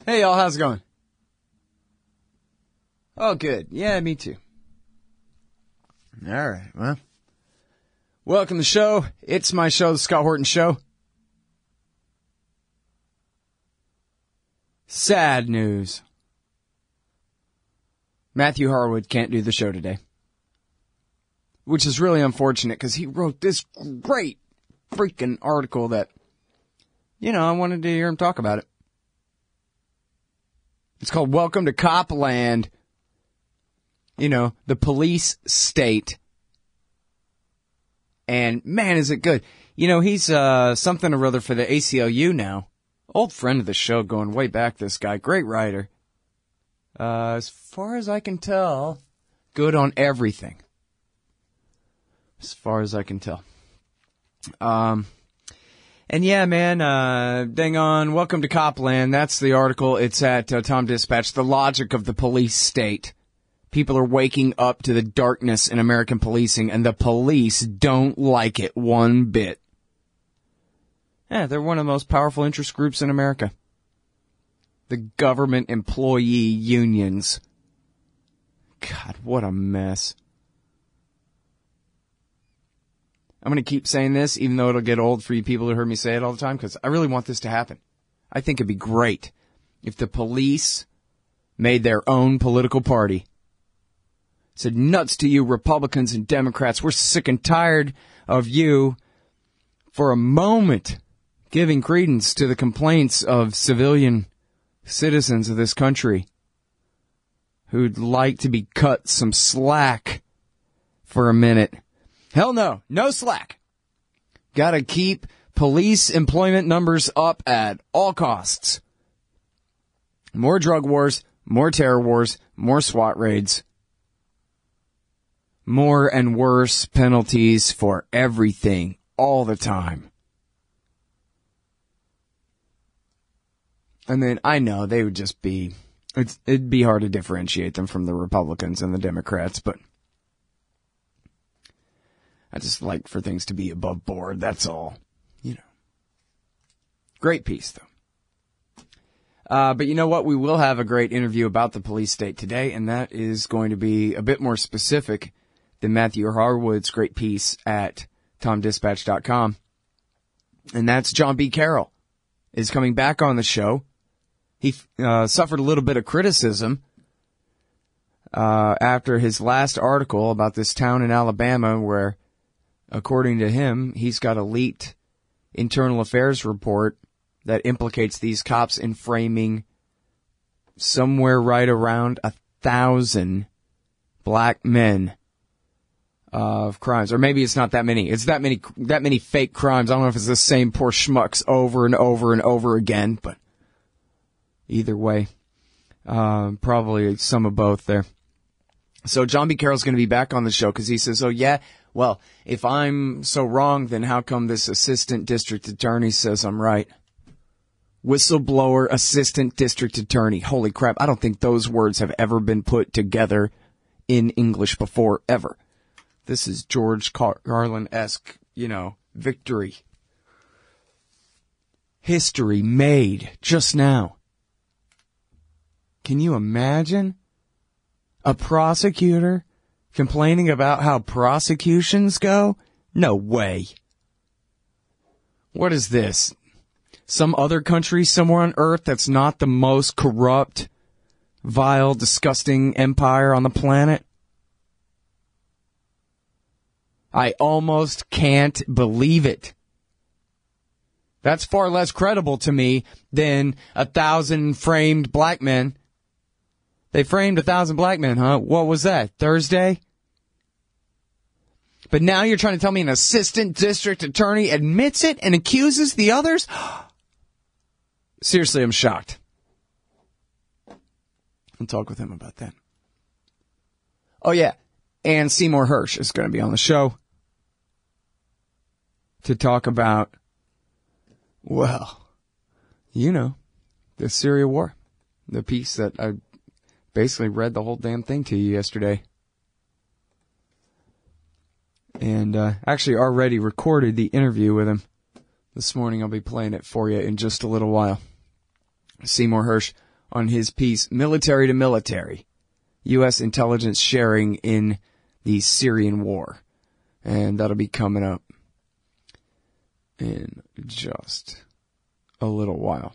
Hey, y'all, how's it going? Oh, good. Yeah, me too. All right, well, welcome to the show. It's my show, The Scott Horton Show. Sad news. Matthew Harwood can't do the show today. Which is really unfortunate because he wrote this great freaking article that, I wanted to hear him talk about it. It's called Welcome to Copland. The police state. And man, is it good. He's something or other for the ACLU now. Old friend of the show going way back, this guy. Great writer. As far as I can tell, good on everything. As far as I can tell. And yeah, man, dang on, Welcome to Copland. That's the article. It's at Tom Dispatch. The logic of the police state. People are waking up to the darkness in American policing, and the police don't like it one bit. Yeah, they're one of the most powerful interest groups in America. The government employee unions. God, what a mess. I'm going to keep saying this, even though it'll get old for you people who heard me say it all the time, because I really want this to happen. I think it'd be great if the police made their own political party. Said, nuts to you Republicans and Democrats. We're sick and tired of you for a moment giving credence to the complaints of civilian citizens of this country who'd like to be cut some slack for a minute. Hell no. No slack. Gotta keep police employment numbers up at all costs. More drug wars, more terror wars, more SWAT raids. More and worse penalties for everything, all the time. I mean, I know they would just be, it'd be hard to differentiate them from the Republicans and the Democrats, but I just like for things to be above board, that's all. Great piece, though. But you know what? We will have a great interview about the police state today, and that is going to be a bit more specific than Matthew Harwood's great piece at TomDispatch.com. And that's John B. Carroll is coming back on the show. He suffered a little bit of criticism after his last article about this town in Alabama where, according to him, he's got a leaked internal affairs report that implicates these cops in framing somewhere right around 1,000 black men of crimes. Or maybe it's not that many. It's that many fake crimes. I don't know if it's the same poor schmucks over and over and over again, but either way, probably some of both there. So John B. Carroll's going to be back on the show because he says, oh yeah, well, if I'm so wrong, then how come this assistant district attorney says I'm right? Whistleblower, assistant district attorney. Holy crap, I don't think those words have ever been put together in English before, ever. This is George Carlin-esque, victory. History made just now. Can you imagine a prosecutor complaining about how prosecutions go? No way. What is this? Some other country somewhere on earth that's not the most corrupt, vile, disgusting empire on the planet? I almost can't believe it. That's far less credible to me than 1,000 framed black men. They framed 1,000 black men, huh? What was that, Thursday? But now you're trying to tell me an assistant district attorney admits it and accuses the others? Seriously, I'm shocked. I'll talk with him about that. Oh, yeah. And Seymour Hersh is going to be on the show to talk about, well, the Syria war. The piece that I basically read the whole damn thing to you yesterday. And actually already recorded the interview with him this morning. I'll be playing it for you in just a little while. Seymour Hersh on his piece, Military to Military, U.S. Intelligence Sharing in the Syrian War. And that'll be coming up in just a little while.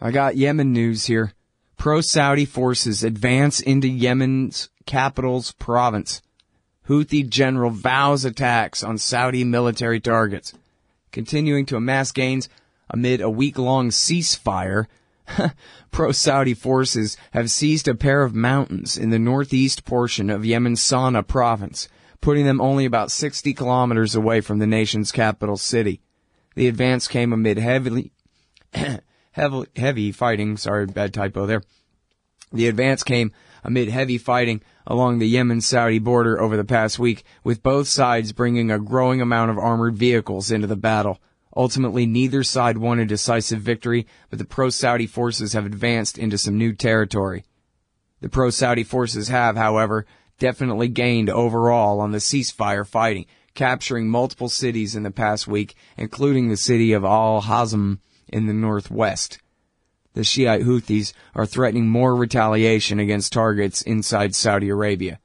I got Yemen news here. Pro-Saudi forces advance into Yemen's capital's province. Houthi general vows attacks on Saudi military targets. Continuing to amass gains amid a week-long ceasefire, pro-Saudi forces have seized a pair of mountains in the northeast portion of Yemen's Sana'a province, putting them only about 60 kilometers away from the nation's capital city. The advance came amid heavy fighting. Sorry, bad typo there. The advance came amid heavy fighting along the Yemen-Saudi border over the past week, with both sides bringing a growing amount of armored vehicles into the battle. Ultimately, neither side won a decisive victory, but the pro-Saudi forces have advanced into some new territory. The pro-Saudi forces have, however, definitely gained overall on the ceasefire fighting, capturing multiple cities in the past week, including the city of Al-Hazm in the northwest. The Shiite Houthis are threatening more retaliation against targets inside Saudi Arabia.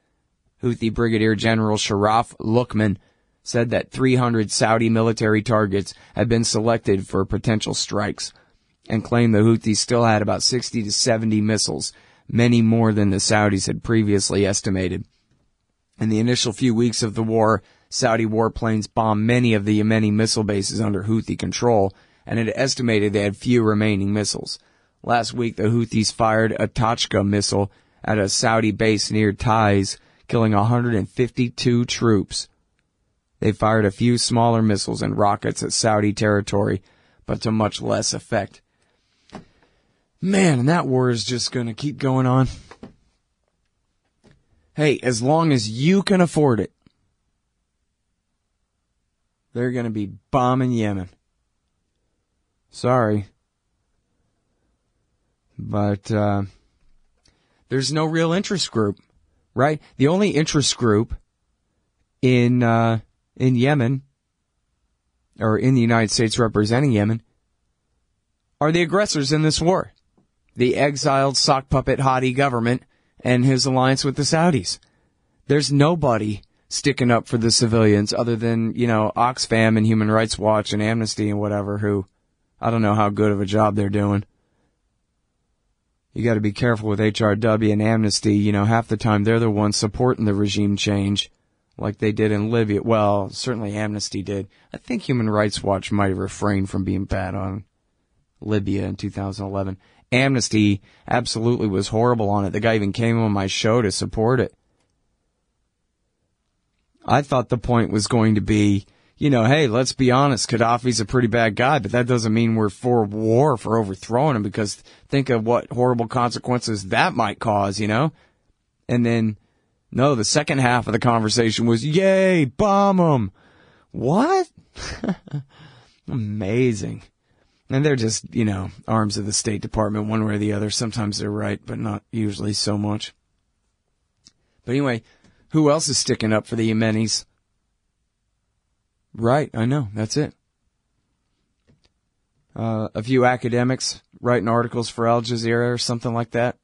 Houthi Brigadier General Sharaf Luqman said that 300 Saudi military targets had been selected for potential strikes, and claimed the Houthis still had about 60 to 70 missiles, many more than the Saudis had previously estimated. In the initial few weeks of the war, Saudi warplanes bombed many of the Yemeni missile bases under Houthi control, and had estimated they had few remaining missiles. Last week, the Houthis fired a Tochka missile at a Saudi base near Taiz, killing 152 troops. They fired a few smaller missiles and rockets at Saudi territory, but to much less effect. Man, and that war is just going to keep going on. Hey, as long as you can afford it, they're going to be bombing Yemen. Sorry. But there's no real interest group, right? The only interest group in Yemen, or in the United States representing Yemen, are the aggressors in this war. The exiled sock puppet Hadi government and his alliance with the Saudis. There's nobody sticking up for the civilians other than, Oxfam and Human Rights Watch and Amnesty and whatever, who I don't know how good of a job they're doing. You got to be careful with HRW and Amnesty. Half the time they're the ones supporting the regime change, like they did in Libya. Well, certainly Amnesty did. I think Human Rights Watch might have refrained from being bad on Libya in 2011. Amnesty absolutely was horrible on it. The guy even came on my show to support it. I thought the point was going to be, hey, let's be honest, Gaddafi's a pretty bad guy, but that doesn't mean we're for war for overthrowing him, because think of what horrible consequences that might cause, And then, no, the second half of the conversation was, yay, bomb him. What? Amazing. And they're just, arms of the State Department, one way or the other. Sometimes they're right, but not usually so much. But anyway, who else is sticking up for the Yemenis? Right, I know, that's it. A few academics writing articles for Al Jazeera or something like that.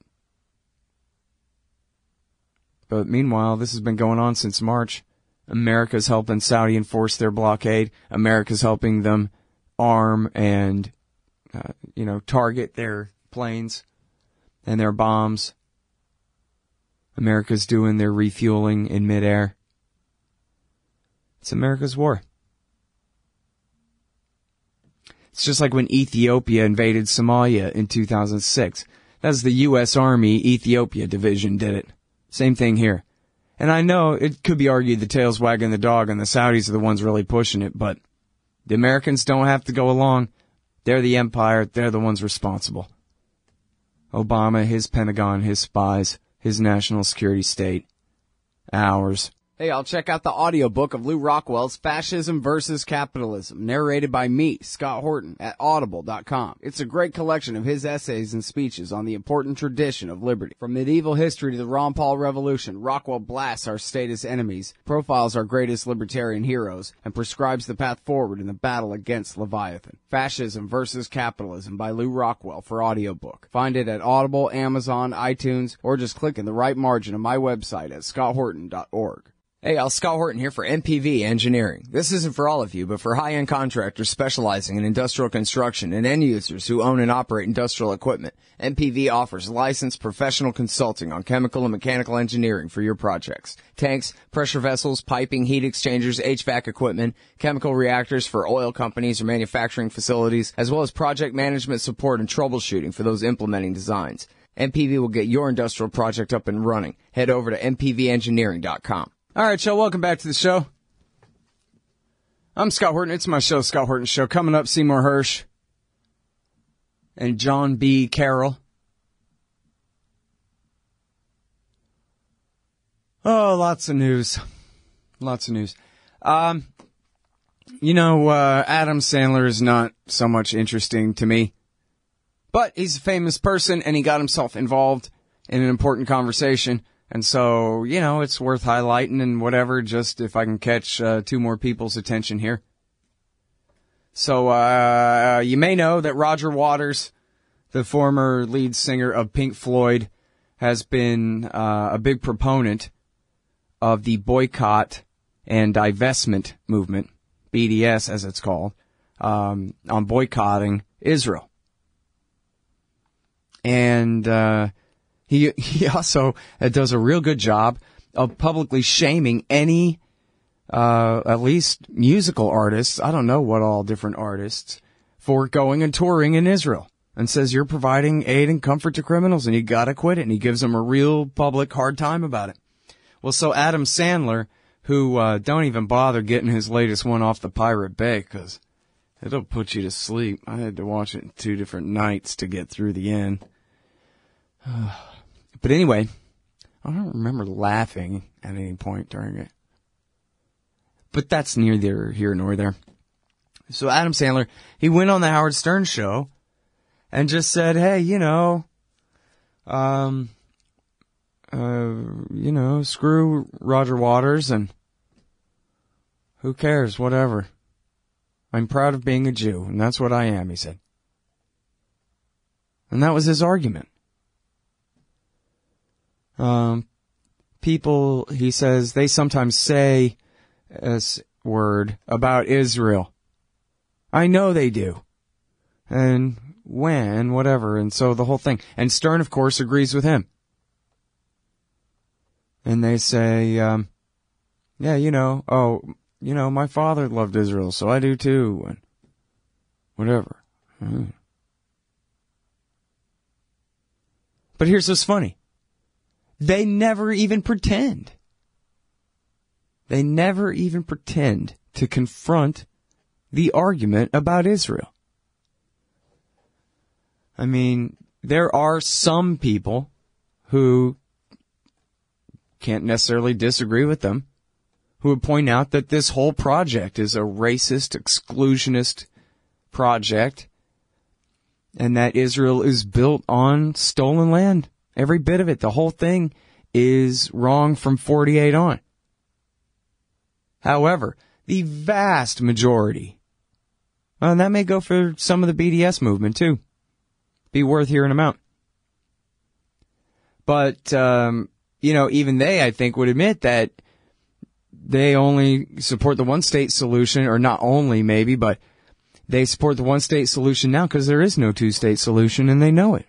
But meanwhile, this has been going on since March. America's helping Saudi enforce their blockade. America's helping them arm and, target their planes and their bombs. America's doing their refueling in midair. It's America's war. It's just like when Ethiopia invaded Somalia in 2006. That's the U.S. Army Ethiopia Division did it. Same thing here. And I know it could be argued the tail's wagging the dog and the Saudis are the ones really pushing it, but the Americans don't have to go along. They're the empire. They're the ones responsible. Obama, his Pentagon, his spies, his national security state. Ours. Hey, I'll check out the audiobook of Lew Rockwell's Fascism versus Capitalism, narrated by me, Scott Horton, at audible.com. It's a great collection of his essays and speeches on the important tradition of liberty. From medieval history to the Ron Paul Revolution, Rockwell blasts our statist enemies, profiles our greatest libertarian heroes, and prescribes the path forward in the battle against Leviathan. Fascism versus Capitalism by Lew Rockwell for audiobook. Find it at Audible, Amazon, iTunes, or just click in the right margin of my website at scotthorton.org. Hey, Scott Horton here for MPV Engineering. This isn't for all of you, but for high-end contractors specializing in industrial construction and end users who own and operate industrial equipment. MPV offers licensed professional consulting on chemical and mechanical engineering for your projects. Tanks, pressure vessels, piping, heat exchangers, HVAC equipment, chemical reactors for oil companies or manufacturing facilities, as well as project management support and troubleshooting for those implementing designs. MPV will get your industrial project up and running. Head over to mpvengineering.com. All right, y'all, welcome back to the show. I'm Scott Horton. It's my show, Scott Horton Show. Coming up, Seymour Hersh and John B. Carroll. Oh, lots of news. Lots of news. Adam Sandler is not so much interesting to me, but he's a famous person and he got himself involved in an important conversation. And so, it's worth highlighting and whatever, just if I can catch two more people's attention here. So, you may know that Roger Waters, the former lead singer of Pink Floyd, has been a big proponent of the boycott and divestment movement, BDS as it's called, on boycotting Israel. And He also does a real good job of publicly shaming any, at least musical artists, I don't know what all different artists, for going and touring in Israel, and says you're providing aid and comfort to criminals and you gotta quit it, and he gives them a real public hard time about it. Well, so Adam Sandler, who don't even bother getting his latest one off the Pirate Bay, because it'll put you to sleep. I had to watch it in 2 different nights to get through the end. But anyway, I don't remember laughing at any point during it. But that's neither here nor there. So Adam Sandler, he went on the Howard Stern show and just said, hey, screw Roger Waters and who cares, whatever. I'm proud of being a Jew, and that's what I am, he said. And that was his argument. People, he says, they sometimes say this word about Israel. I know they do. And when, whatever, and so the whole thing. And Stern, of course, agrees with him. And they say, my father loved Israel, so I do too, and whatever. But here's what's funny. They never even pretend. They never even pretend to confront the argument about Israel. I mean, there are some people who can't necessarily disagree with them, who would point out that this whole project is a racist, exclusionist project, and that Israel is built on stolen land. Every bit of it. The whole thing is wrong from 48 on. However, the vast majority, and that may go for some of the BDS movement too, be worth hearing them out. But, even they, I think, would admit that they only support the one-state solution, or not only maybe, but they support the one-state solution now because there is no two-state solution, and they know it.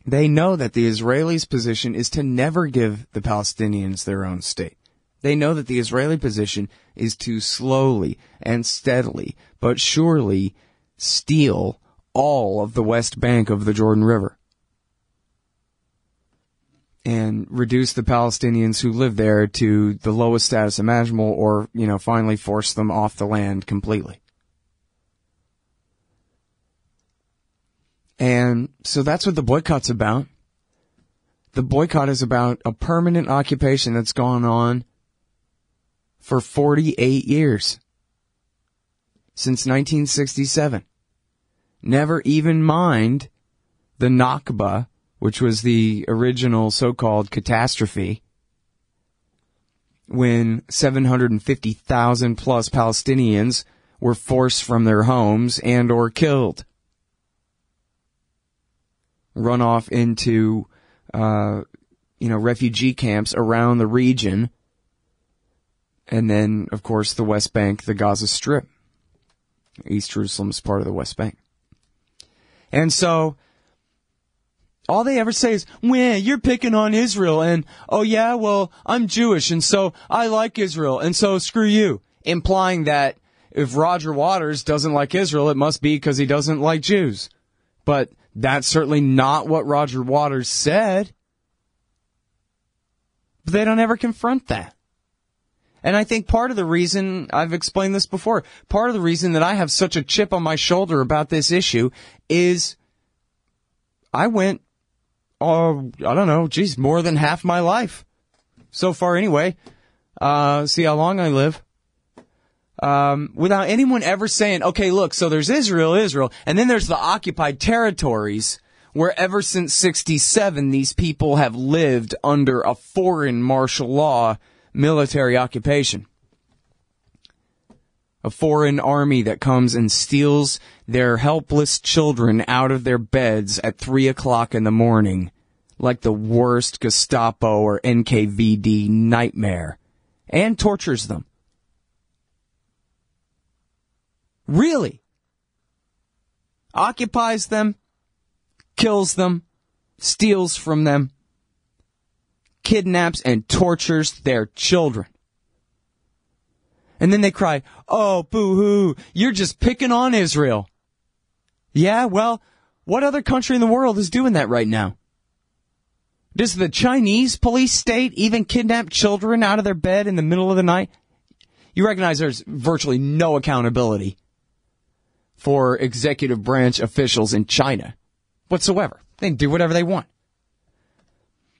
They know that the Israelis' position is to never give the Palestinians their own state. They know that the Israeli position is to slowly and steadily, but surely, steal all of the West Bank of the Jordan River and reduce the Palestinians who live there to the lowest status imaginable, or, finally force them off the land completely. And so that's what the boycott's about. The boycott is about a permanent occupation that's gone on for 48 years. Since 1967. Never even mind the Nakba, which was the original so-called catastrophe, when 750,000 plus Palestinians were forced from their homes and or killed. Run off into, refugee camps around the region. And then, of course, the West Bank, the Gaza Strip. East Jerusalem is part of the West Bank. And so, all they ever say is, well, you're picking on Israel, and, oh yeah, well, I'm Jewish, and so I like Israel, and so screw you. Implying that if Roger Waters doesn't like Israel, it must be because he doesn't like Jews. But that's certainly not what Roger Waters said. But they don't ever confront that. And I think part of the reason, I've explained this before, part of the reason that I have such a chip on my shoulder about this issue is I went, more than half my life. So far anyway. See how long I live. Without anyone ever saying, okay, look, so there's Israel, and then there's the occupied territories where ever since 67 these people have lived under a foreign martial law military occupation. A foreign army that comes and steals their helpless children out of their beds at 3 o'clock in the morning, like the worst Gestapo or NKVD nightmare, and tortures them. Really? Occupies them, kills them, steals from them, kidnaps and tortures their children. And then they cry, oh, boo-hoo, you're just picking on Israel. Yeah, well, what other country in the world is doing that right now? Does the Chinese police state even kidnap children out of their bed in the middle of the night? You recognize there's virtually no accountability for executive branch officials in China whatsoever. They can do whatever they want.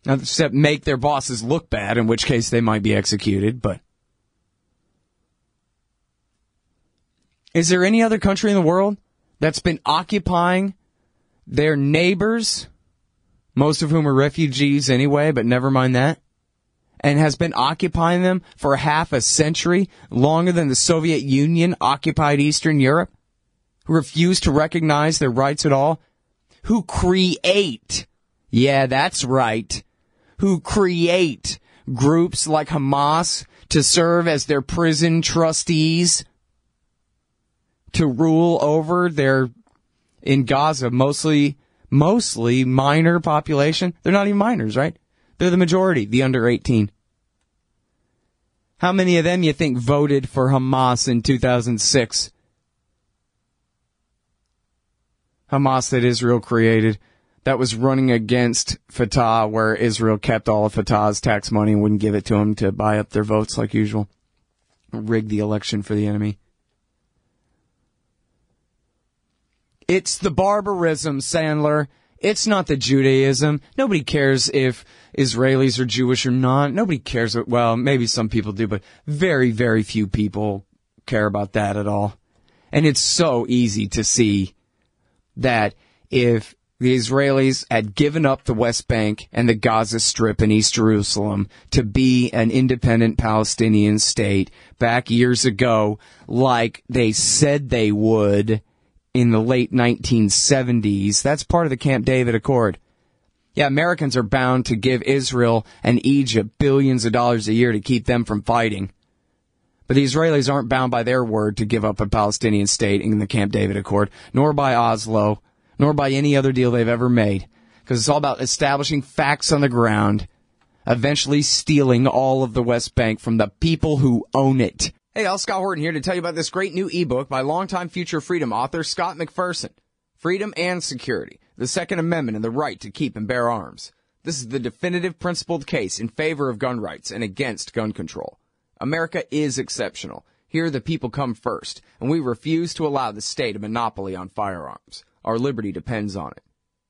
Now, except make their bosses look bad, in which case they might be executed, but is there any other country in the world that's been occupying their neighbors, most of whom are refugees anyway, but never mind that, and has been occupying them for half a century, longer than the Soviet Union occupied Eastern Europe, who refuse to recognize their rights at all, who create, yeah, that's right, who create groups like Hamas to serve as their prison trustees, to rule over their, in Gaza, mostly minor population. They're not even minors, right? They're the majority, the under 18. How many of them you think voted for Hamas in 2006? Hamas that Israel created, that was running against Fatah, where Israel kept all of Fatah's tax money and wouldn't give it to them to buy up their votes like usual. Rig the election for the enemy. It's the barbarism, Sandler. It's not the Judaism. Nobody cares if Israelis are Jewish or not. Nobody cares. Well, maybe some people do, but very, very few people care about that at all. And it's so easy to see that if the Israelis had given up the West Bank and the Gaza Strip in East Jerusalem to be an independent Palestinian state back years ago, like they said they would in the late 1970s, that's part of the Camp David Accord. Yeah, Americans are bound to give Israel and Egypt billions of dollars a year to keep them from fighting. But the Israelis aren't bound by their word to give up a Palestinian state in the Camp David Accord, nor by Oslo, nor by any other deal they've ever made. Because it's all about establishing facts on the ground, eventually stealing all of the West Bank from the people who own it. Hey, Al, Scott Horton here to tell you about this great new ebook by longtime Future Freedom author Scott McPherson. Freedom and Security, the Second Amendment and the Right to Keep and Bear Arms. This is the definitive principled case in favor of gun rights and against gun control. America is exceptional. Here the people come first, and we refuse to allow the state a monopoly on firearms. Our liberty depends on it.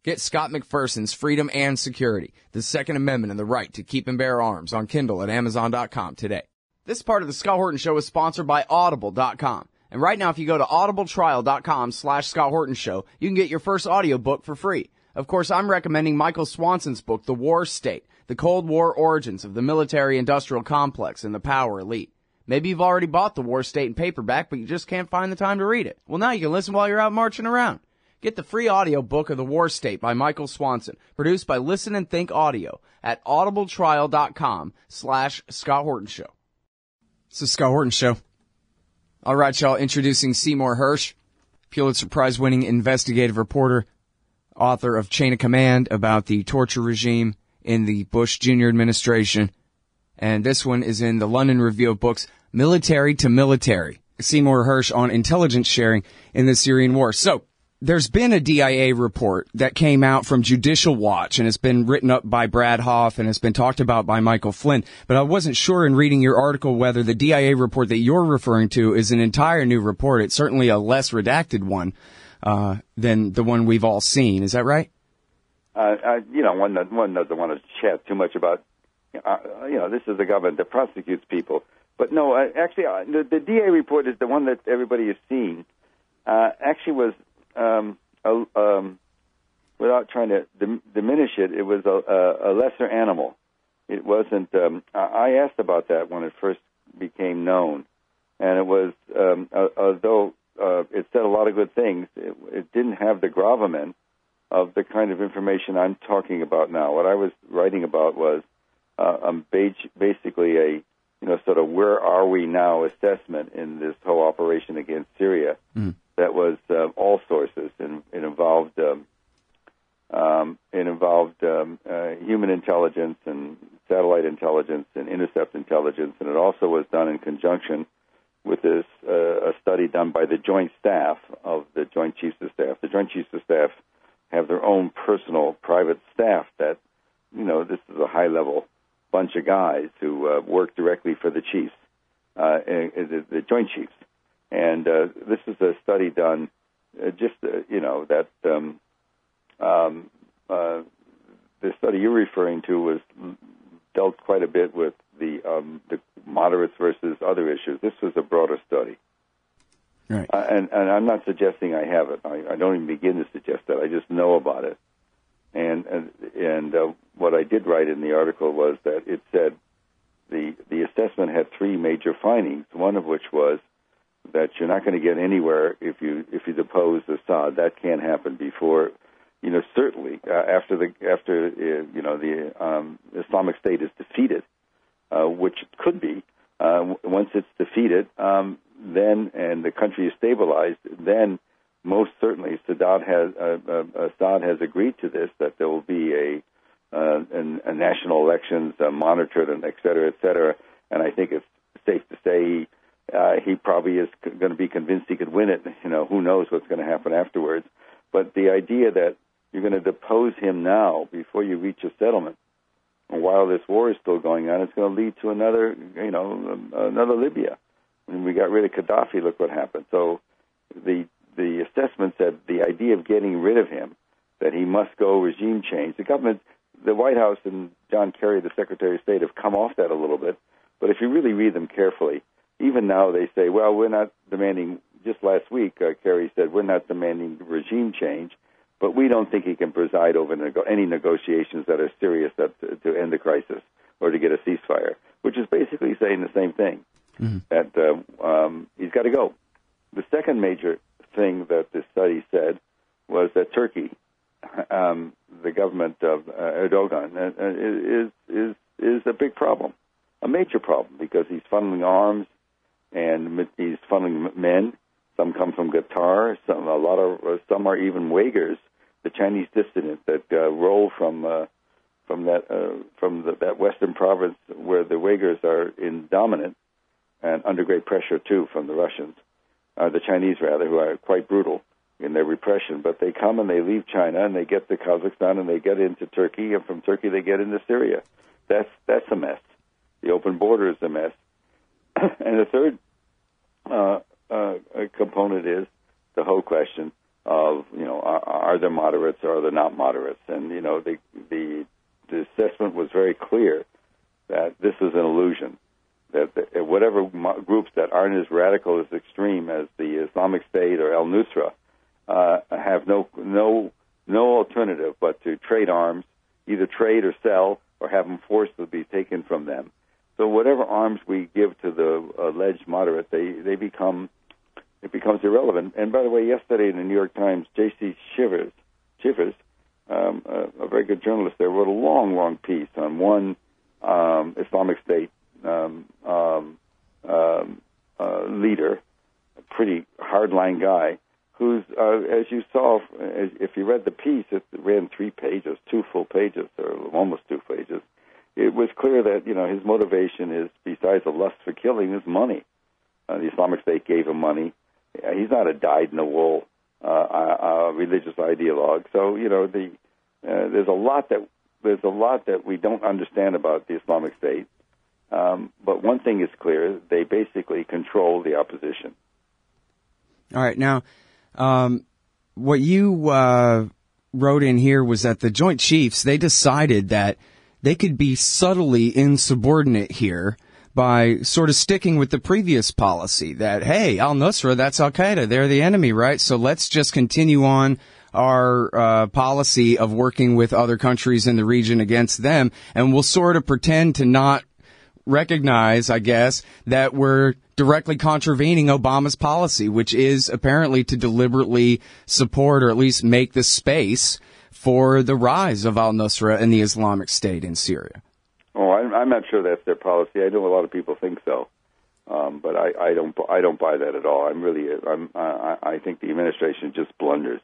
Get Scott McPherson's Freedom and Security, the Second Amendment and the Right to Keep and Bear Arms on Kindle at Amazon.com today. This part of the Scott Horton Show is sponsored by Audible.com. And right now, if you go to audibletrial.com/Scott Horton Show, you can get your first audiobook for free. Of course, I'm recommending Michael Swanson's book, The War State, The Cold War Origins of the Military-Industrial Complex and the Power Elite. Maybe you've already bought The War State in paperback, but you just can't find the time to read it. Well, now you can listen while you're out marching around. Get the free audiobook of The War State by Michael Swanson, produced by Listen and Think Audio at audibletrial.com/Scott Horton Show. It's the Scott Horton Show. All right, y'all, introducing Seymour Hersh, Pulitzer Prize-winning investigative reporter, author of Chain of Command about the torture regime in the Bush Jr. administration. And this one is in the London Review of Books, Military to Military. Seymour Hersh on intelligence sharing in the Syrian war. So, there's been a DIA report that came out from Judicial Watch, and it's been written up by Brad Hoff, and it's been talked about by Michael Flynn. But I wasn't sure in reading your article whether the DIA report that you're referring to is an entire new report. It's certainly a less redacted one than the one we've all seen. Is that right? One doesn't want to chat too much about, this is the government that prosecutes people. But no, actually, the DIA report is the one that everybody has seen. Actually was... without trying to diminish it, it was a lesser animal. It wasn't. I asked about that when it first became known, and it was although it said a lot of good things, it didn't have the gravamen of the kind of information I'm talking about now. What I was writing about was basically a sort of where are we now assessment in this whole operation against Syria. That was all sources, and it involved human intelligence and satellite intelligence and intercept intelligence, and it also was done in conjunction with this a study done by the Joint Staff of the Joint Chiefs of Staff. The Joint Chiefs of Staff have their own personal private staff that, this is a high-level bunch of guys who work directly for the chiefs, the Joint Chiefs. And this is a study done that the study you're referring to was dealt quite a bit with the moderates versus other issues. This was a broader study. Right. And I'm not suggesting I have it. I don't even begin to suggest that. I just know about it. And what I did write in the article was that it said the assessment had three major findings, one of which was that you're not going to get anywhere if you depose Assad. That can't happen before, certainly after the Islamic State is defeated, which it could be. Once it's defeated, then and the country is stabilized, then most certainly Assad has agreed to this, that there will be a national elections monitored and et cetera, and I think it's safe to say he probably is going to be convinced he could win it. Who knows what's going to happen afterwards. But the idea that you're going to depose him now before you reach a settlement, and while this war is still going on, it's going to lead to another Libya. When we got rid of Gaddafi, look what happened. So the assessment said the idea of getting rid of him, that he must go regime change. The government, the White House and John Kerry, the Secretary of State, have come off that a little bit. But if you really read them carefully, even now they say, well, we're not demanding, just last week, Kerry said, we're not demanding regime change, but we don't think he can preside over any negotiations that are serious to end the crisis or to get a ceasefire, which is basically saying the same thing, that he's got to go. The second major thing that this study said was that Turkey, the government of Erdogan, is a big problem, a major problem, because he's funneling arms and he's funneling men. Some come from Qatar. Some are even Uyghurs, the Chinese dissidents that roll from that western province where the Uyghurs are dominant and under great pressure too from the Russians, the Chinese rather, who are quite brutal in their repression. But they come and they leave China and they get to Kazakhstan and they get into Turkey, and from Turkey they get into Syria. That's a mess. The open border is a mess. And the third component is the whole question of, are there moderates or are there not moderates? And, the assessment was very clear that this is an illusion, that whatever groups that aren't as radical, as extreme as the Islamic State or al-Nusra have no alternative but to trade arms, either trade or sell, or have them forcibly be taken from them. So whatever arms we give to the alleged moderate, it becomes irrelevant. And by the way, yesterday in the New York Times, J.C. Shivers, a very good journalist there, wrote a long piece on one Islamic State leader, a pretty hardline guy, who's, as you saw, if you read the piece, it ran 3 pages, 2 full pages, or almost 2 pages. It was clear that, his motivation is, besides a lust for killing, is money. The Islamic State gave him money. He's not a dyed-in-the-wool religious ideologue. So, there's a lot that we don't understand about the Islamic State. But one thing is clear: they basically control the opposition. All right, now, what you wrote in here was that the Joint Chiefs, they decided that they could be subtly insubordinate here by sort of sticking with the previous policy that, hey, al-Nusra, that's al-Qaeda, they're the enemy, right? So let's just continue on our policy of working with other countries in the region against them, and we'll sort of pretend to not recognize, I guess, that we're directly contravening Obama's policy, which is apparently to deliberately support or at least make the space for the rise of al-Nusra and the Islamic State in Syria. Oh, I'm not sure that's their policy. I know a lot of people think so, but I don't buy that at all. I think the administration just blunders.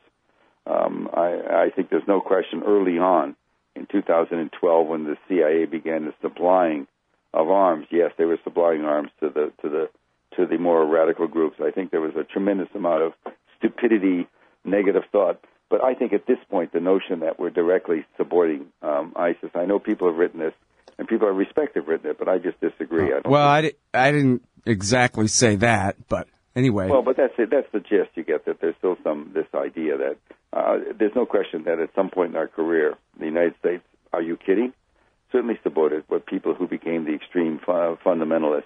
I think there's no question early on in 2012 when the CIA began the supplying of arms. Yes, they were supplying arms to the more radical groups. I think there was a tremendous amount of stupidity, negative thought. But I think at this point, the notion that we're directly supporting ISIS, I know people have written this, and people I respect have written it, but I just disagree. I didn't exactly say that, but anyway. Well, but that's it. That's the gist you get, that there's still this idea that there's no question that at some point in our career, the United States, are you kidding? Certainly supported with people who became the extreme fundamentalists,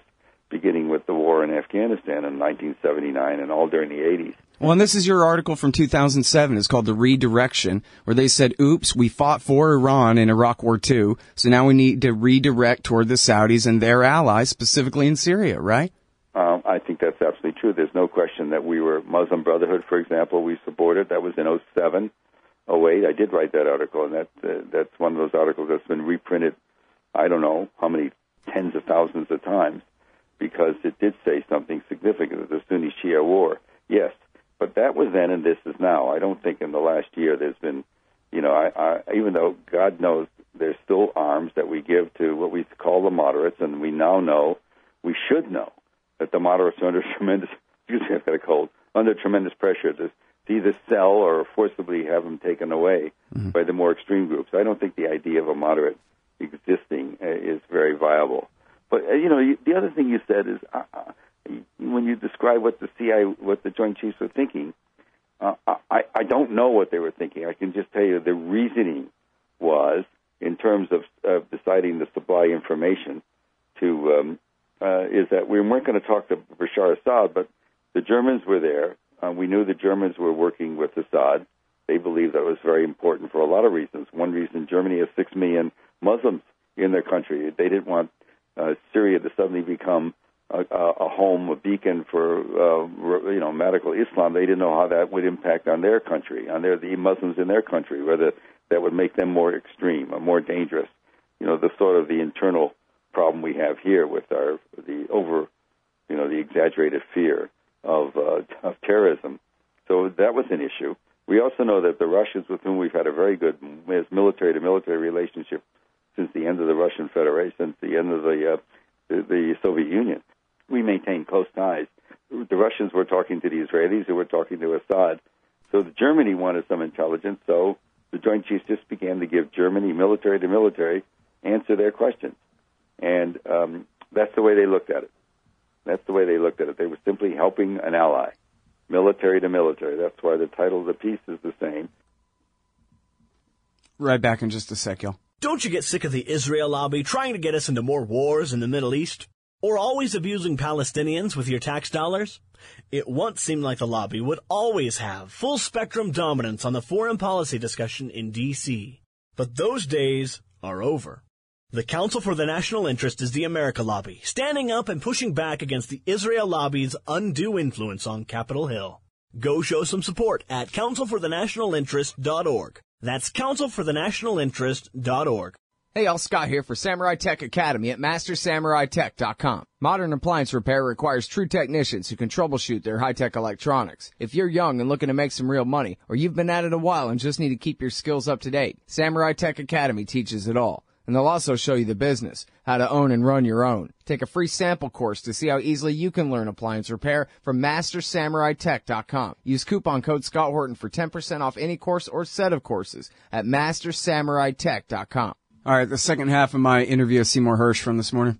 beginning with the war in Afghanistan in 1979 and all during the 80s. Well, and this is your article from 2007. It's called The Redirection, where they said, oops, we fought for Iran in Iraq War II, so now we need to redirect toward the Saudis and their allies, specifically in Syria, right? I think that's absolutely true. There's no question that we were Muslim Brotherhood, for example, we supported. That was in 07, 08. I did write that article, and that's one of those articles that's been reprinted, I don't know how many tens of thousands of times, because it did say something significant of the Sunni-Shia war. Yes, but that was then and this is now. I don't think in the last year there's been, even though God knows there's still arms that we give to what we call the moderates, and we now know, we should know, that the moderates are under tremendous, I've got a cold, under tremendous pressure to either sell or forcibly have them taken away by the more extreme groups. I don't think the idea of a moderate existing is very viable. But, the other thing you said is when you describe what the CIA, what the Joint Chiefs were thinking, I don't know what they were thinking. I can just tell you the reasoning was, in terms of deciding to supply information to, is that we weren't going to talk to Bashar Assad, but the Germans were there. We knew the Germans were working with Assad. They believed that was very important for a lot of reasons. One reason, Germany has 6 million Muslims in their country. They didn't want Syria to suddenly become a home, a beacon for radical Islam. They didn't know how that would impact on their country, on the Muslims in their country, whether that would make them more extreme or more dangerous. The sort of the internal problem we have here with the exaggerated fear of terrorism. So that was an issue. We also know that the Russians, with whom we've had a very good military-to-military relationship since the end of the Russian Federation, since the end of the Soviet Union, we maintain close ties. The Russians were talking to the Israelis, who were talking to Assad. So Germany wanted some intelligence, so the Joint Chiefs just began to give Germany, military-to-military, answer their questions. And that's the way they looked at it. They were simply helping an ally. military to military. That's why the title of the piece is the same. Right back in just a sec, y'all. Don't you get sick of the Israel lobby trying to get us into more wars in the Middle East? Or always abusing Palestinians with your tax dollars? It once seemed like the lobby would always have full-spectrum dominance on the foreign policy discussion in D.C. But those days are over. The Council for the National Interest is the America lobby, standing up and pushing back against the Israel lobby's undue influence on Capitol Hill. Go show some support at councilforthenationalinterest.org. That's councilforthenationalinterest.org. Hey, y'all, Scott here for Samurai Tech Academy at MasterSamuraiTech.com. Modern appliance repair requires true technicians who can troubleshoot their high-tech electronics. If you're young and looking to make some real money, or you've been at it a while and just need to keep your skills up to date, Samurai Tech Academy teaches it all. And they'll also show you the business, how to own and run your own. Take a free sample course to see how easily you can learn appliance repair from MasterSamuraiTech.com. Use coupon code Scott Horton for 10% off any course or set of courses at MasterSamuraiTech.com. All right, the second half of my interview with Seymour Hersh from this morning.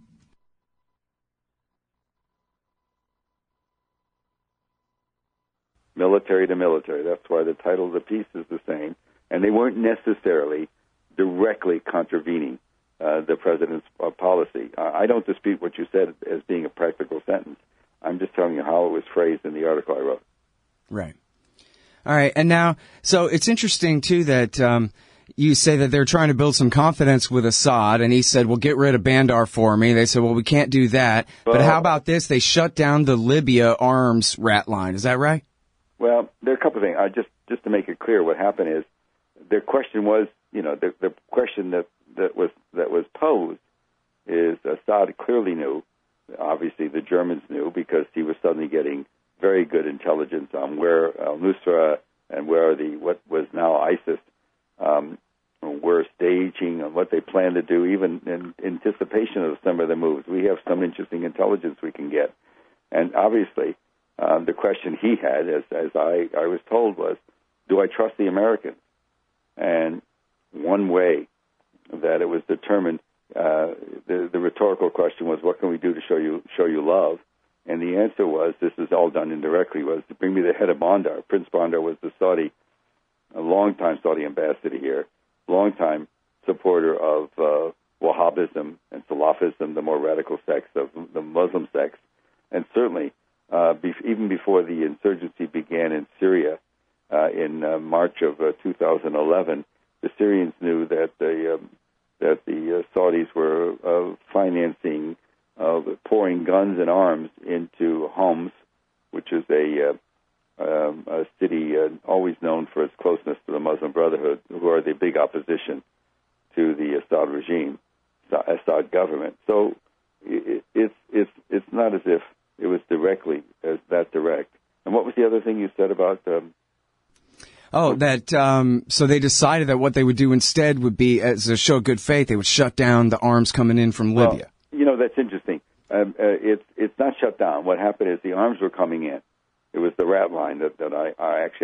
Military to military. That's why the title of the piece is the same. And they weren't necessarily directly contravening the president's policy. I don't dispute what you said as being a practical sentence. I'm just telling you how it was phrased in the article I wrote. Right. All right, and now, so it's interesting, too, that you say that they're trying to build some confidence with Assad, and he said, well, get rid of Bandar for me. They said, well, we can't do that. But how about this? They shut down the Libya arms rat line. Is that right? Well, there are a couple of things. Just to make it clear, what happened is their question was, the question that was posed is Assad clearly knew, obviously the Germans knew, because he was suddenly getting very good intelligence on where al-Nusra and where what was now ISIS were staging and what they plan to do, even in anticipation of some of the moves. We have some interesting intelligence we can get. And obviously, the question he had, as I was told, was, do I trust the Americans? And one way that it was determined, the rhetorical question was, what can we do to show you love? And the answer was, this is all done indirectly, was to bring me the head of Bandar. Prince Bandar was a longtime Saudi ambassador here, longtime supporter of Wahhabism and Salafism, the more radical sects of the Muslim sects. And certainly, even before the insurgency began in Syria in March of 2011, the Syrians knew that the Saudis were financing, pouring guns and arms into Homs, which is a city always known for its closeness to the Muslim Brotherhood, who are the big opposition to the Assad regime, Assad government. So it's not as if it was directly that direct. And what was the other thing you said about? So they decided that what they would do instead would be, as a show of good faith, they would shut down the arms coming in from Libya. Well, that's interesting. It's not shut down. What happened is the arms were coming in. It was the rat line that I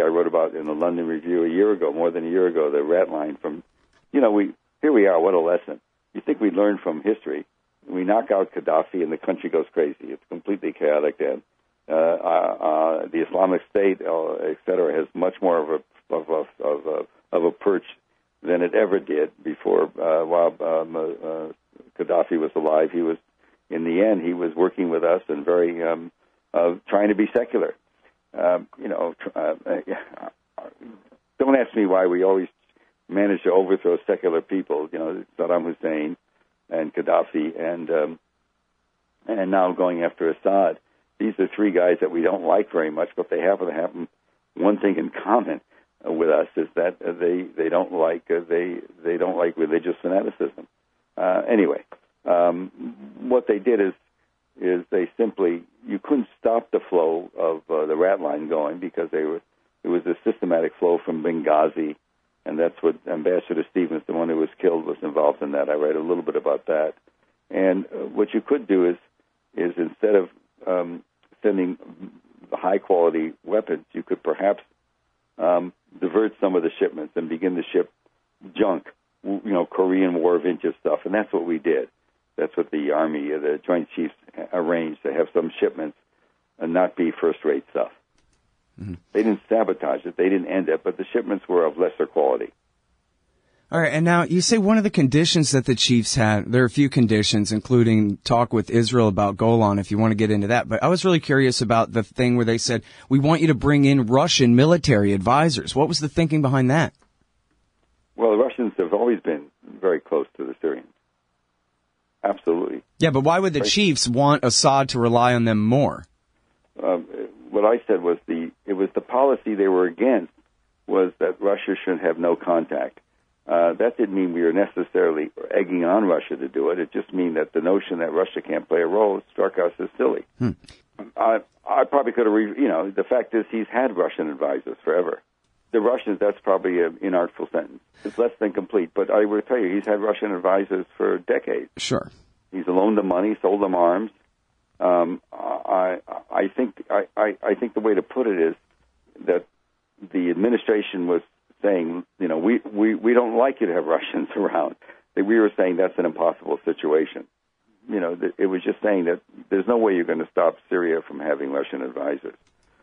wrote about in the London Review more than a year ago, the rat line from, here we are, what a lesson. You think we'd learn from history. We knock out Gaddafi and the country goes crazy. It's completely chaotic then. The Islamic State, et cetera, has much more of a perch than it ever did before. While Gaddafi was alive, he was working with us and very trying to be secular. Don't ask me why we always manage to overthrow secular people. Saddam Hussein and Gaddafi and now going after Assad. These are three guys that we don't like very much, but they happen to have one thing in common with us, is that they don't like religious fanaticism. Anyway, what they did is they simply, you couldn't stop the flow of the rat line going, because it was a systematic flow from Benghazi, and that's what Ambassador Stevens, the one who was killed, was involved in that. I write a little bit about that. And what you could do is instead of sending high-quality weapons, you could perhaps divert some of the shipments and begin to ship junk, Korean War vintage stuff, and that's what we did. That's what the Army, the Joint Chiefs, arranged, to have some shipments and not be first-rate stuff. Mm-hmm. They didn't sabotage it. They didn't end it, but the shipments were of lesser quality. All right, and now you say one of the conditions that the chiefs had, there are a few conditions, including talk with Israel about Golan, if you want to get into that. But I was really curious about the thing where they said, we want you to bring in Russian military advisors. What was the thinking behind that? Well, the Russians have always been very close to the Syrians. Absolutely. Yeah, but why would the chiefs want Assad to rely on them more? What I said was it was the policy they were against was that Russia should have no contact. That didn't mean we were necessarily egging on Russia to do it. It just meant that the notion that Russia can't play a role struck us as silly. I probably could have, the fact is he's had Russian advisors forever. The Russians, that's probably an inartful sentence. It's less than complete, but I will tell you, he's had Russian advisors for decades. Sure. He's loaned them money, sold them arms. I think the way to put it is that the administration was saying, we don't like you to have Russians around. That we were saying that's an impossible situation. It was just saying that there's no way you're going to stop Syria from having Russian advisors.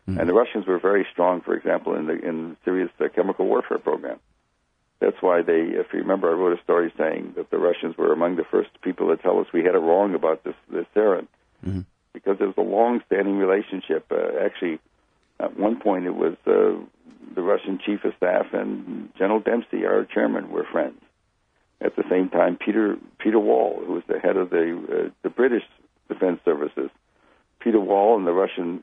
Mm-hmm. And the Russians were very strong, for example, in Syria's chemical warfare program. That's why if you remember, I wrote a story saying that the Russians were among the first people to tell us we had it wrong about this sarin, mm-hmm. because there was a long-standing relationship. Actually, at one point it was the Russian chief of staff and General Dempsey, our chairman, were friends. At the same time, Peter Wall, who was the head of the British Defense Services, Peter Wall and the Russian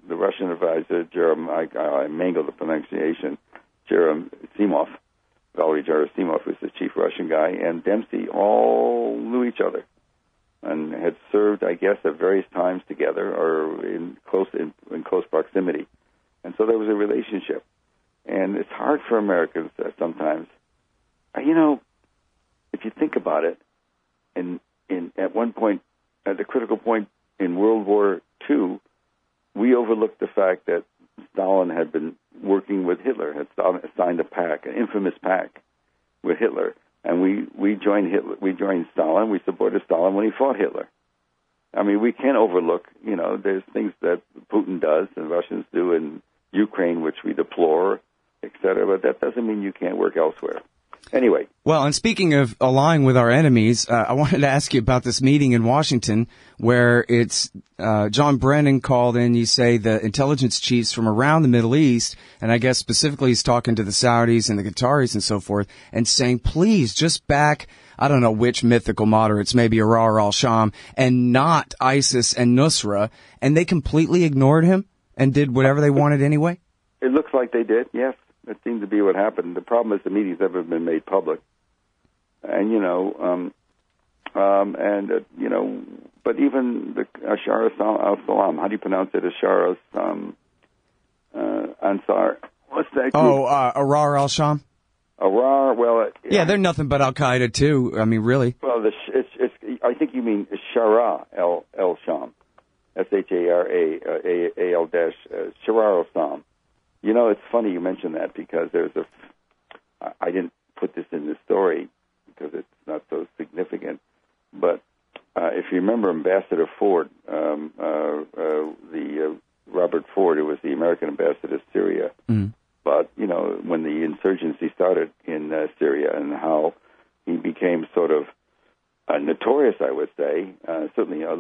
advisor, I mangled the pronunciation, Gerasimov, Valery Gerasimov was the chief Russian guy, and Dempsey all knew each other and had served, I guess, at various times together or in close proximity. And so there was a relationship. And it's hard for Americans sometimes. If you think about it, at one point, at the critical point in World War II, we overlooked the fact that Stalin had been working with Hitler, had signed a pact, an infamous pact with Hitler, and we joined Hitler. We joined Stalin. We supported Stalin when he fought Hitler. I mean, we can't overlook. There's things that Putin does and Russians do in Ukraine, which we deplore, etc. But that doesn't mean you can't work elsewhere. Anyway. Well, and speaking of allying with our enemies, I wanted to ask you about this meeting in Washington where it's John Brennan called in, you say, the intelligence chiefs from around the Middle East, and I guess specifically he's talking to the Saudis and the Qataris and so forth, and saying, please, just back, I don't know which mythical moderates, maybe Arar al-Sham, and not ISIS and Nusra, and they completely ignored him and did whatever they wanted anyway? It looks like they did, yes. That seemed to be what happened. The problem is the meeting's never been made public, and but even the Ashar al-Salam, how do you pronounce it? Ashar Ansar. What's that group? Arar al-Sham. Arar. Well, yeah, they're nothing but Al Qaeda too. I mean, really. Well, it's. I think you mean Shara el-Sham, SHARA Shara al-Sam. It's funny you mention that because I didn't put this in the story because it's not so significant, but if you remember Ambassador Ford, Robert Ford, who was the American ambassador to Syria, but, when the insurgency started in Syria and how he became sort of notorious, I would say, certainly a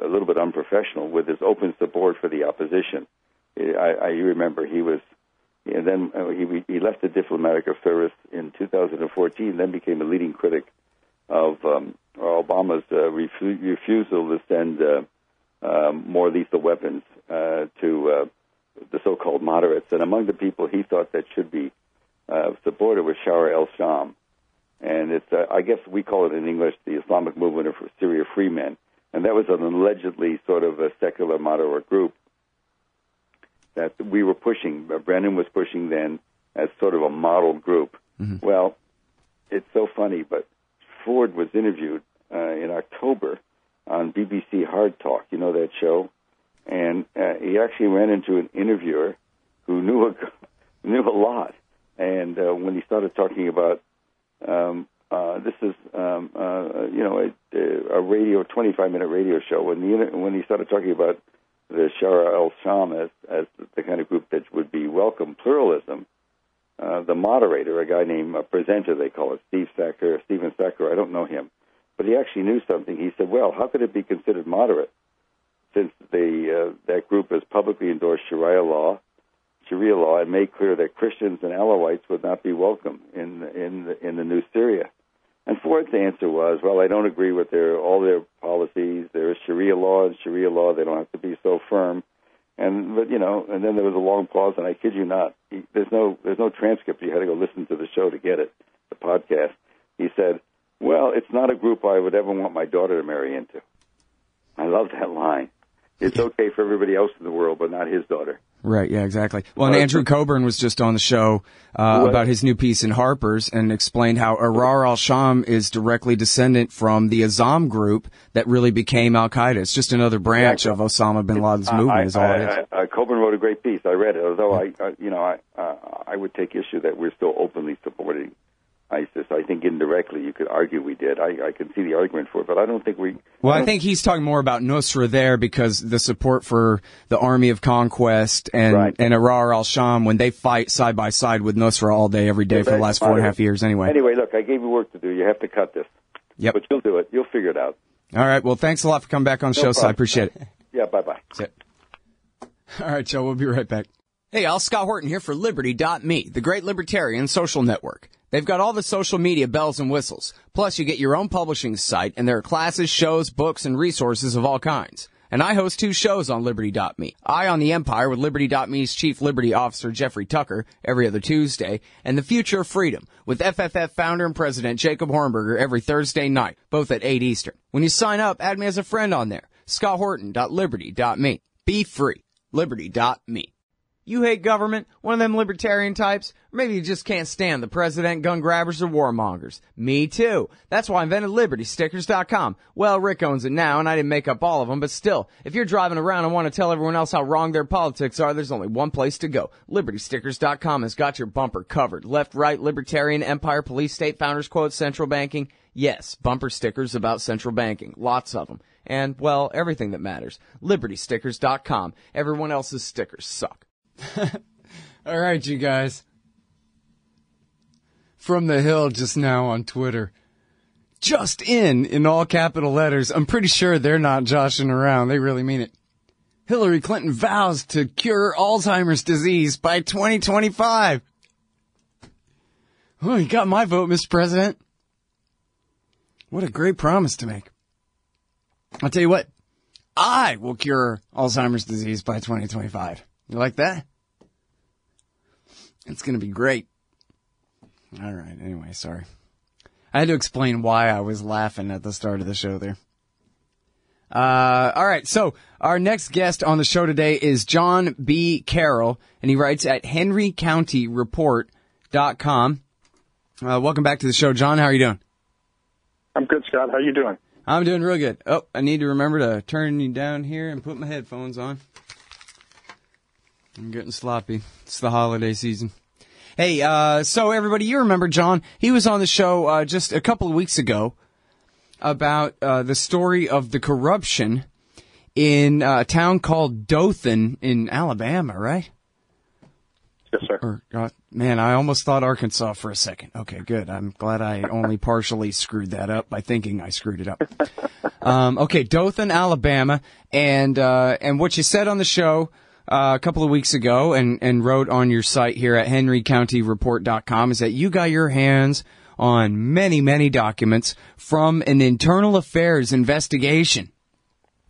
little bit unprofessional with his open support for the opposition. I remember he was, and then he left the diplomatic service in 2014, then became a leading critic of Obama's refusal to send more lethal weapons to the so-called moderates. And among the people he thought that should be supported was Shara el-Sham. And it's, I guess we call it in English, the Islamic Movement of Syria Free Men. And that was an allegedly sort of a secular moderate group that we were pushing, Brennan was pushing then as sort of a model group. Mm-hmm. Well, it's so funny, but Ford was interviewed in October on BBC Hard Talk, that show, and he actually ran into an interviewer who knew a lot. And when he started talking about this is a radio 25-minute radio show, when he started talking about the Shara al-Sham as the kind of group that would be welcome pluralism. The moderator, a guy named presenter, they call it, Stephen Sacker, I don't know him, but he actually knew something. He said, well, how could it be considered moderate since that group has publicly endorsed Sharia law, and made clear that Christians and Alawites would not be welcome in the new Syria? And Ford's answer was, well, I don't agree with all their policies. There is Sharia law, and Sharia law, they don't have to be so firm. And then there was a long pause, and I kid you not, there's no transcript. You had to go listen to the show to get it, the podcast. He said, well, it's not a group I would ever want my daughter to marry into. I love that line. It's okay for everybody else in the world, but not his daughter. Right, yeah, exactly. Well, and Andrew Coburn was just on the show about his new piece in Harper's and explained how Arar al-Sham is directly descendant from the Azam group that really became Al-Qaeda. It's just another branch of Osama bin Laden's movement, is all it is. Coburn wrote a great piece. I read it, although I would take issue that we're still openly supporting ISIS. I think indirectly you could argue we did. I can see the argument for it, but I don't think we... Well, I think he's talking more about Nusra there because the support for the Army of Conquest and Arar al-Sham, when they fight side by side with Nusra all day, every day for the last 4.5 years anyway. Anyway, look, I gave you work to do. You have to cut this. Yep. But you'll do it. You'll figure it out. All right. Well, thanks a lot for coming back on the show, so I appreciate it. Yeah, bye-bye. That's it. All right, Joe, we'll be right back. Hey, Al, Scott Horton here for Liberty.me, the great libertarian social network. They've got all the social media bells and whistles. Plus, you get your own publishing site, and there are classes, shows, books, and resources of all kinds. And I host 2 shows on Liberty.me. Eye on the Empire with Liberty.me's Chief Liberty Officer Jeffrey Tucker every other Tuesday, and The Future of Freedom with FFF founder and president Jacob Hornberger every Thursday night, both at 8 Eastern. When you sign up, add me as a friend on there. ScottHorton.Liberty.me. Be free. Liberty.me. You hate government? One of them libertarian types? Or maybe you just can't stand the president, gun grabbers, or warmongers. Me too. That's why I invented LibertyStickers.com. Well, Rick owns it now, and I didn't make up all of them, but still, if you're driving around and want to tell everyone else how wrong their politics are, there's only one place to go. LibertyStickers.com has got your bumper covered. Left, right, libertarian, empire, police, state, founders, quote, central banking. Yes, bumper stickers about central banking. Lots of them. And, well, everything that matters. LibertyStickers.com. Everyone else's stickers suck. All right, you guys. From the Hill just now on Twitter. Just in all capital letters. I'm pretty sure they're not joshing around. They really mean it. Hillary Clinton vows to cure Alzheimer's disease by 2025. Oh, you got my vote, Mr. President. What a great promise to make. I'll tell you what. I will cure Alzheimer's disease by 2025. You like that? It's going to be great. All right. Anyway, sorry. I had to explain why I was laughing at the start of the show there. All right. So our next guest on the show today is John B. Carroll, and he writes at henrycountyreport.com. Welcome back to the show, John. How are you doing? I'm good, Scott. How are you doing? I'm doing real good. Oh, I need to remember to turn you down here and put my headphones on. I'm getting sloppy. It's the holiday season. Hey, so everybody, you remember John? He was on the show just a couple of weeks ago about the story of the corruption in a town called Dothan in Alabama, right? Yes, sir. Man, I almost thought Arkansas for a second. Okay, good. I'm glad I only partially screwed that up by thinking I screwed it up. Okay, Dothan, Alabama, and what you said on the show a couple of weeks ago and wrote on your site here at henrycountyreport.com is that you got your hands on many, many documents from an internal affairs investigation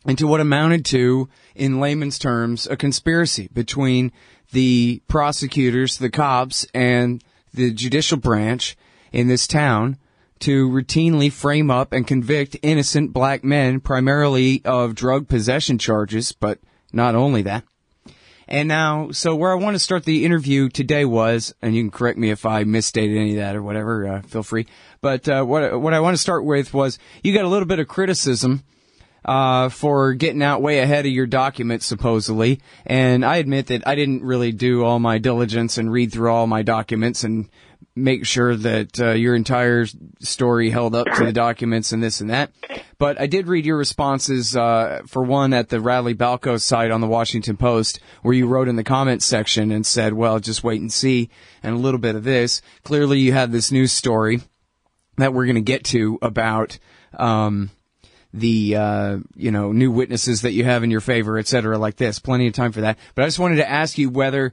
into what amounted to, in layman's terms, a conspiracy between the prosecutors, the cops, and the judicial branch in this town to routinely frame up and convict innocent black men, primarily of drug possession charges, but not only that. And now, so where I want to start the interview today was, and you can correct me if I misstated any of that or whatever, feel free. But what I want to start with was, you got a little bit of criticism for getting out way ahead of your documents, supposedly. And I admit that I didn't really do all my diligence and read through all my documents and make sure that your entire story held up to the documents and this and that. But I did read your responses, for one, at the Radley Balco site on the Washington Post, where you wrote in the comments section and said, well, just wait and see, and a little bit of this. Clearly you had this news story that we're going to get to about the new witnesses that you have in your favor, et cetera, like this. Plenty of time for that. But I just wanted to ask you whether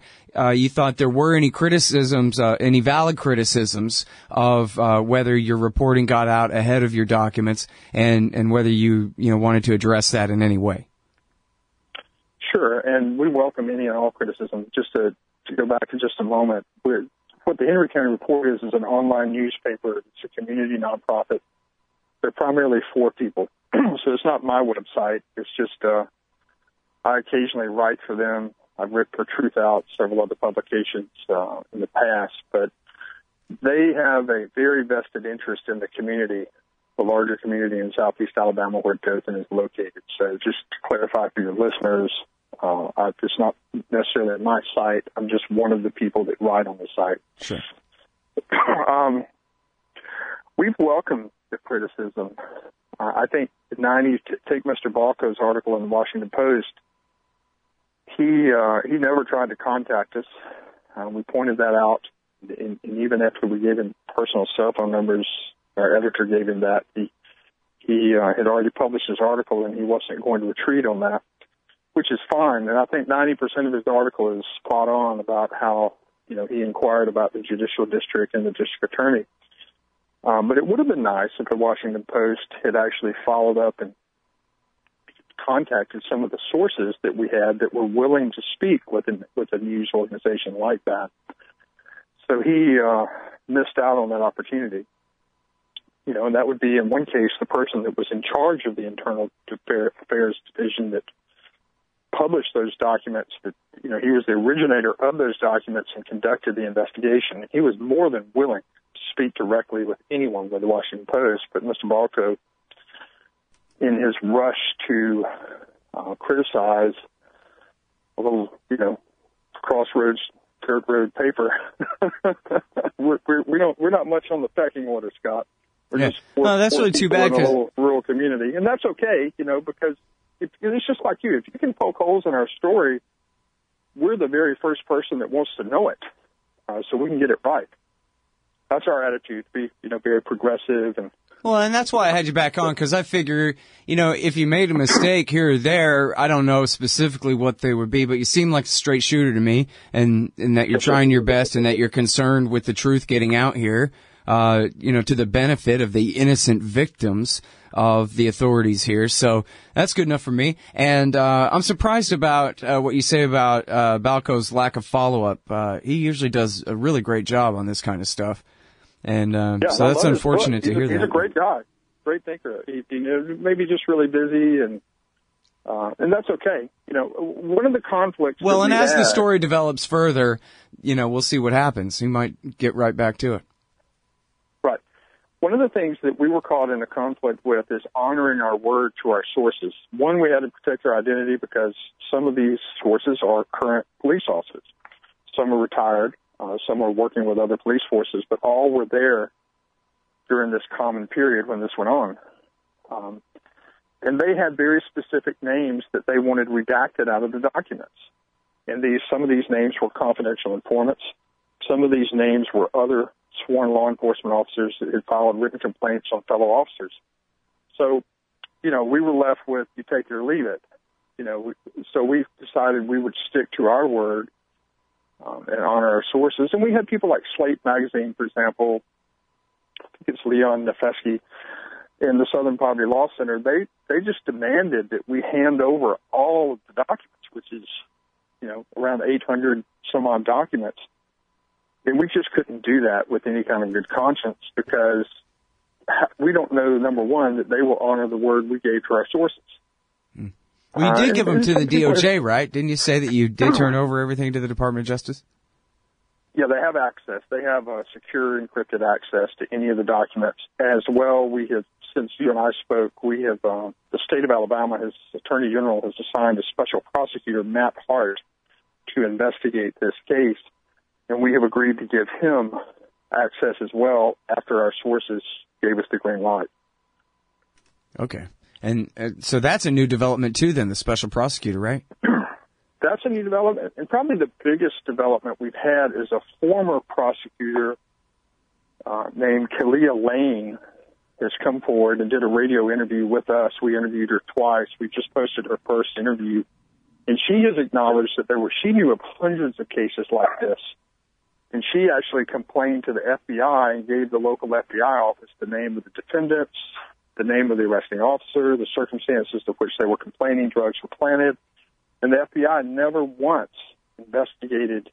you thought there were any criticisms, any valid criticisms of whether your reporting got out ahead of your documents, and whether you wanted to address that in any way. Sure, and we welcome any and all criticism. Just to go back for just a moment, what the Henry County Report is an online newspaper. It's a community nonprofit. They're primarily for people. So it's not my website. It's just I occasionally write for them. I've written for Truth Out, several other publications in the past. But they have a very vested interest in the community, the larger community in southeast Alabama where Dothan is located. So just to clarify for your listeners, it's not necessarily my site. I'm just one of the people that write on the site. Sure. We've welcomed the criticism. I think take Mr. Balco's article in the Washington Post. He never tried to contact us. We pointed that out, and even after we gave him personal cell phone numbers, our editor gave him that. He had already published his article, and he wasn't going to retreat on that, which is fine. And I think 90% of his article is spot on about how he inquired about the judicial district and the district attorney. But it would have been nice if the Washington Post had actually followed up and contacted some of the sources that we had that were willing to speak with a news organization like that. So he missed out on that opportunity. And that would be, in one case, the person that was in charge of the Internal Affairs Division that published those documents, that, he was the originator of those documents and conducted the investigation. He was more than willing to speak directly with anyone with the Washington Post, but Mr. Balco, in his rush to criticize a little, crossroads, dirt road paper, we're not much on the pecking order, Scott. That's really too bad, because a little rural community, and that's okay, because it's just like you. If you can poke holes in our story, we're the very first person that wants to know it, so we can get it right. That's our attitude, to be, very progressive. And that's why I had you back on, because I figure, if you made a mistake here or there, I don't know specifically what they would be, but you seem like a straight shooter to me, and that you're trying your best and that you're concerned with the truth getting out here, to the benefit of the innocent victims of the authorities here. So that's good enough for me. And I'm surprised about what you say about Balco's lack of follow-up. He usually does a really great job on this kind of stuff. And so that's unfortunate to hear that. He's a great guy, great thinker. He maybe just really busy, and that's okay. One of the conflicts. Well, and as the story develops further, we'll see what happens. He might get right back to it. Right. One of the things that we were caught in a conflict with is honoring our word to our sources. One, we had to protect our identity because some of these sources are current police officers. Some are retired. Some were working with other police forces, but all were there during this common period when this went on. And they had very specific names that they wanted redacted out of the documents. And some of these names were confidential informants. Some of these names were other sworn law enforcement officers that had filed written complaints on fellow officers. So, we were left with you take it or leave it. So we decided we would stick to our word and honor our sources. And we had people like Slate Magazine, for example. I think it's Leon Nefesky in the Southern Poverty Law Center. They just demanded that we hand over all of the documents, which is, around 800 some odd documents. And we just couldn't do that with any kind of good conscience because we don't know, number one, that they will honor the word we gave to our sources. Well, you did give them to the DOJ, right? Didn't you say that you did turn over everything to the Department of Justice? Yeah, they have access. They have secure encrypted access to any of the documents. As well, we have, since you and I spoke, we have, the state of Alabama, his Attorney General has assigned a special prosecutor, Matt Hart, to investigate this case. And we have agreed to give him access as well after our sources gave us the green light. Okay. And so that's a new development, too, then, the special prosecutor, right? That's a new development, and probably the biggest development we've had is a former prosecutor named Kalia Lane has come forward and did a radio interview with us. We interviewed her twice. We just posted her first interview, and she has acknowledged that she knew of hundreds of cases like this, and she actually complained to the FBI and gave the local FBI office the name of the defendants, the name of the arresting officer, the circumstances to which they were complaining drugs were planted. And the FBI never once investigated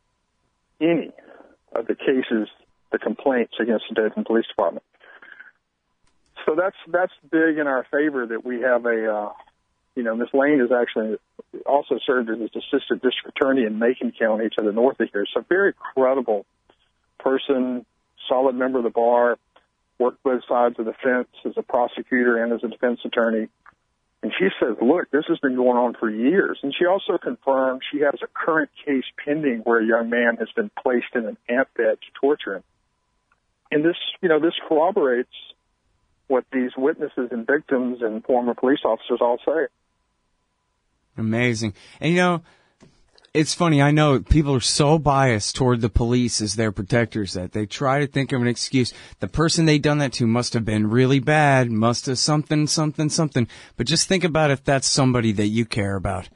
any of the cases, the complaints against the Dayton Police Department. So that's big in our favor that we have Ms. Lane has actually also served as assistant district attorney in Macon County to the north of here. So very credible person, solid member of the bar, worked both sides of the fence as a prosecutor and as a defense attorney. And she says, look, this has been going on for years. And she also confirmed she has a current case pending where a young man has been placed in an ant bed to torture him. And this corroborates what these witnesses and victims and former police officers all say. Amazing. And, it's funny. I know people are so biased toward the police as their protectors that they try to think of an excuse. The person they done that to must have been really bad, must have something. But just think about if that's somebody that you care about.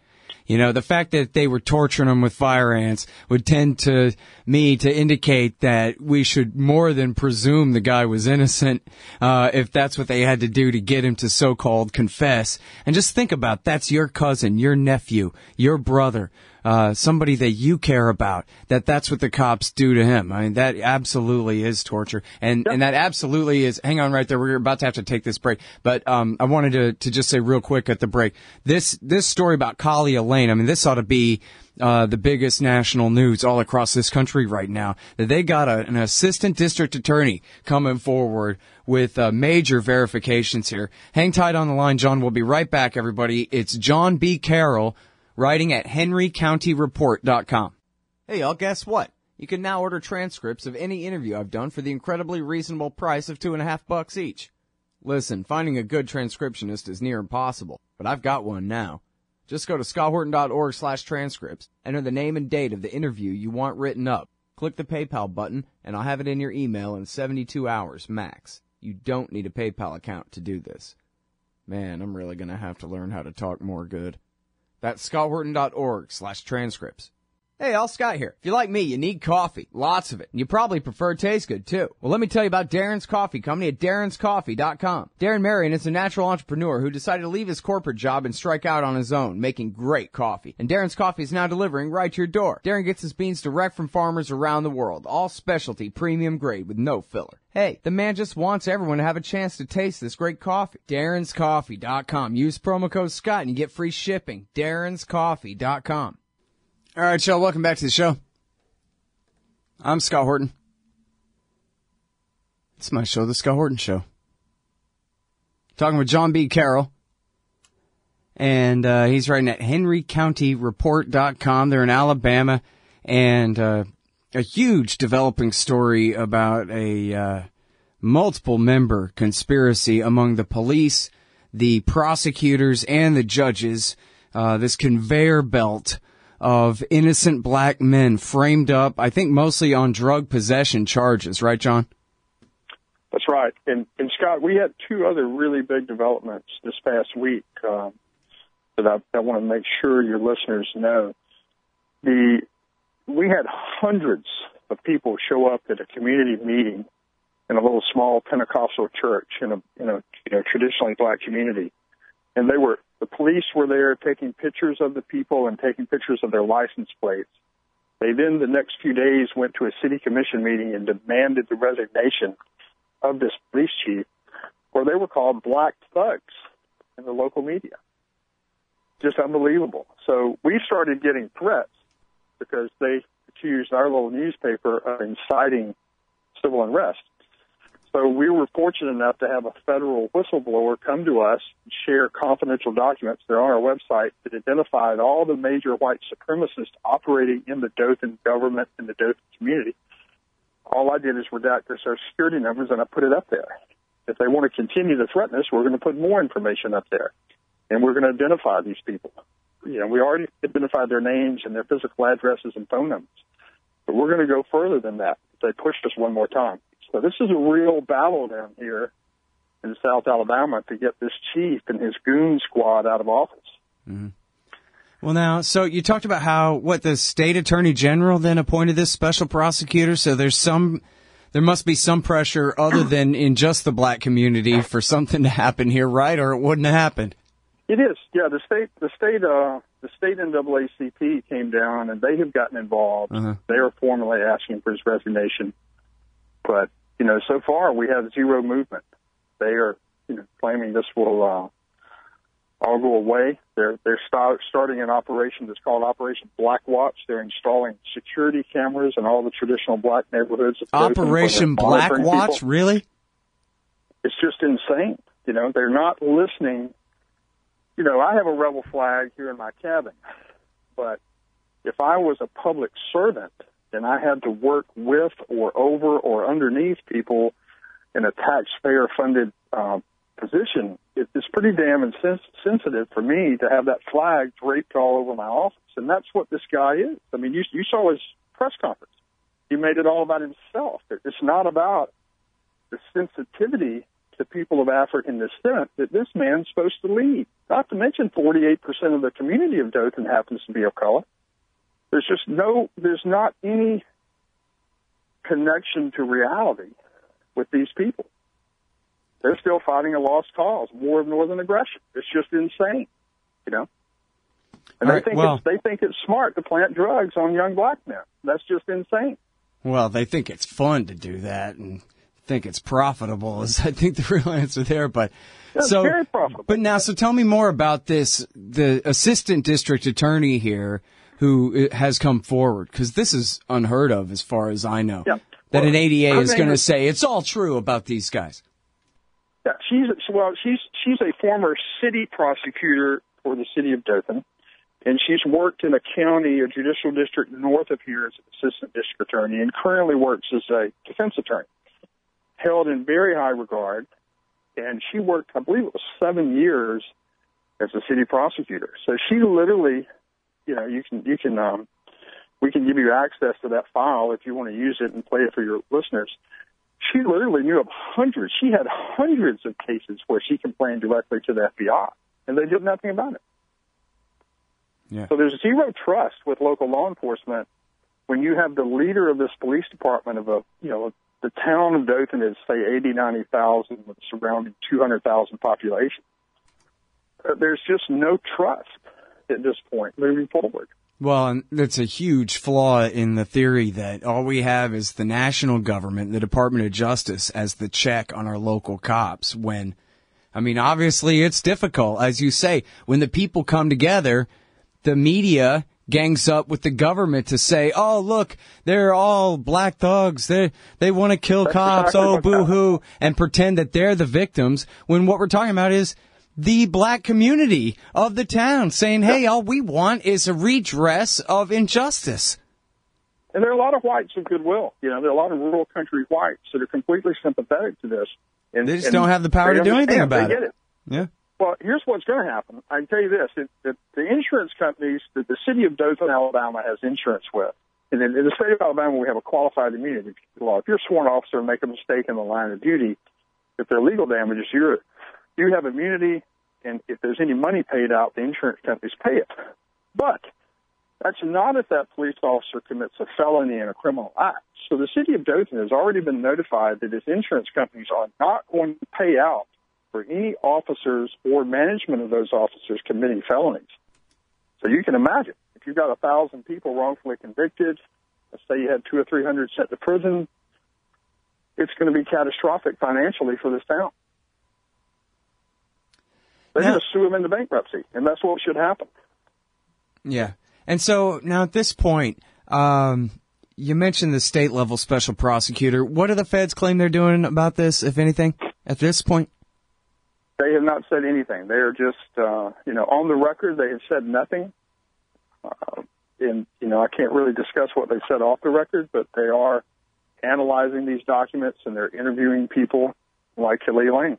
The fact that they were torturing them with fire ants would tend to me to indicate that we should more than presume the guy was innocent, if that's what they had to do to get him to so-called confess. And just think about, that's your cousin, your nephew, your brother, somebody that you care about, that's what the cops do to him. I mean, that absolutely is torture. And that absolutely is, hang on right there, we're about to have to take this break. But, I wanted to just say real quick at the break, this story about Kalia Lane, I mean, this ought to be, the biggest national news all across this country right now, that they got an assistant district attorney coming forward with major verifications here. Hang tight on the line, John. We'll be right back, everybody. It's John B. Carroll, writing at henrycountyreport.com. Hey, y'all, guess what? You can now order transcripts of any interview I've done for the incredibly reasonable price of $2.50 each. Listen, finding a good transcriptionist is near impossible, but I've got one now. Just go to scotthorton.org/transcripts, enter the name and date of the interview you want written up, click the PayPal button, and I'll have it in your email in 72 hours max. You don't need a PayPal account to do this. Man, I'm really going to have to learn how to talk more good. That's scotthorton.org/transcripts. Hey, all, Scott here. If you're like me, you need coffee. Lots of it. And you probably prefer it tastes good, too. Well, let me tell you about Darren's Coffee Company at darrenscoffee.com. Darren Marion is a natural entrepreneur who decided to leave his corporate job and strike out on his own, making great coffee. And Darren's Coffee is now delivering right to your door. Darren gets his beans direct from farmers around the world. All specialty, premium grade with no filler. Hey, the man just wants everyone to have a chance to taste this great coffee. darrenscoffee.com. Use promo code Scott and you get free shipping. darrenscoffee.com. All right, y'all, welcome back to the show. I'm Scott Horton. It's my show, The Scott Horton Show. Talking with John B. Carroll. And he's writing at henrycountyreport.com. They're in Alabama. And a huge developing story about a multiple member conspiracy among the police, the prosecutors, and the judges. This conveyor belt of innocent black men framed up, I think mostly on drug possession charges. Right, John? That's right. And Scott, we had two other really big developments this past week that I want to make sure your listeners know. We had hundreds of people show up at a community meeting in a little small Pentecostal church in a traditionally black community. And the police were there taking pictures of the people and taking pictures of their license plates. They then, the next few days, went to a city commission meeting and demanded the resignation of this police chief, where they were called black thugs in the local media. Just unbelievable. So we started getting threats because they accused our little newspaper of inciting civil unrest. So we were fortunate enough to have a federal whistleblower come to us and share confidential documents. They're on our website that identified all the major white supremacists operating in the Dothan government and the Dothan community. All I did is redact their social security numbers, and I put it up there. If they want to continue to threaten us, we're going to put more information up there, and we're going to identify these people. We already identified their names and their physical addresses and phone numbers, but we're going to go further than that if they push us one more time. So this is a real battle down here in South Alabama to get this chief and his goon squad out of office. Mm-hmm. Well, now, so you talked about how, the state attorney general then appointed this special prosecutor, so there must be some pressure other than in just the black community for something to happen here, right? Or it wouldn't have happened. It is. Yeah, the state NAACP came down and they have gotten involved. Uh-huh. They are formally asking for his resignation. But, so far we have zero movement. They are, claiming this will all go away. They're starting an operation that's called Operation Black Watch. They're installing security cameras in all the traditional black neighborhoods. Operation Black Watch, people. Really? It's just insane. They're not listening. I have a rebel flag here in my cabin, but if I was a public servant and I had to work with or over or underneath people in a taxpayer-funded position, it's pretty damn insensitive for me to have that flag draped all over my office. And that's what this guy is. I mean, you saw his press conference. He made it all about himself. It's not about the sensitivity to people of African descent that this man's supposed to lead. Not to mention 48% of the community of Dothan happens to be of color. There's not any connection to reality with these people. They're still fighting a lost cause, war of northern aggression. It's just insane, And they think it's smart to plant drugs on young black men. That's just insane. Well, they think it's fun to do that and think it's profitable is, I think, the real answer there. But it's very profitable. But now, so tell me more about this, the assistant district attorney here who has come forward, because this is unheard of as far as I know, that an ADA is going to say it's all true about these guys. Yeah, she's a former city prosecutor for the city of Dothan, and she's worked in a county, a judicial district north of here as an assistant district attorney, and currently works as a defense attorney, held in very high regard. And she worked, I believe it was 7 years as a city prosecutor. So she literally, we can give you access to that file if you want to use it and play it for your listeners. She literally knew of hundreds. She had hundreds of cases where she complained directly to the FBI, and they did nothing about it. Yeah. So there's zero trust with local law enforcement when you have the leader of this police department of the town of Dothan is, say, 90,000 with surrounding 200,000 population. There's just no trust at this point moving forward. Well, and that's a huge flaw in the theory that all we have is the national government, the Department of Justice, as the check on our local cops when, obviously it's difficult. As you say, when the people come together, the media gangs up with the government to say, oh, look, they're all black thugs. They want to kill cops. Exactly boo-hoo, and pretend that they're the victims when what we're talking about is the black community of the town saying, hey, all we want is a redress of injustice. And there are a lot of whites of goodwill. There are a lot of rural country whites that are completely sympathetic to this. And they just don't have the power to do anything about it. Yeah. Well, here's what's going to happen. I can tell you this. The insurance companies that the city of Dothan, Alabama, has insurance with, and in the state of Alabama, we have a qualified immunity law. If you're a sworn officer and make a mistake in the line of duty, if they're legal damages, you have immunity, and if there's any money paid out, the insurance companies pay it. But that's not if that police officer commits a felony and a criminal act. So the city of Dothan has already been notified that its insurance companies are not going to pay out for any officers or management of those officers committing felonies. So you can imagine, if you've got 1,000 people wrongfully convicted, let's say you had 200 or 300 sent to prison, it's going to be catastrophic financially for this town. They're going to sue them into bankruptcy, and that's what should happen. Yeah. And so now at this point, You mentioned the state-level special prosecutor. What do the feds claim they're doing about this, if anything, at this point? They have not said anything. They are just, on the record, they have said nothing. I can't really discuss what they've said off the record, but they are analyzing these documents and they're interviewing people like Kelly Lane.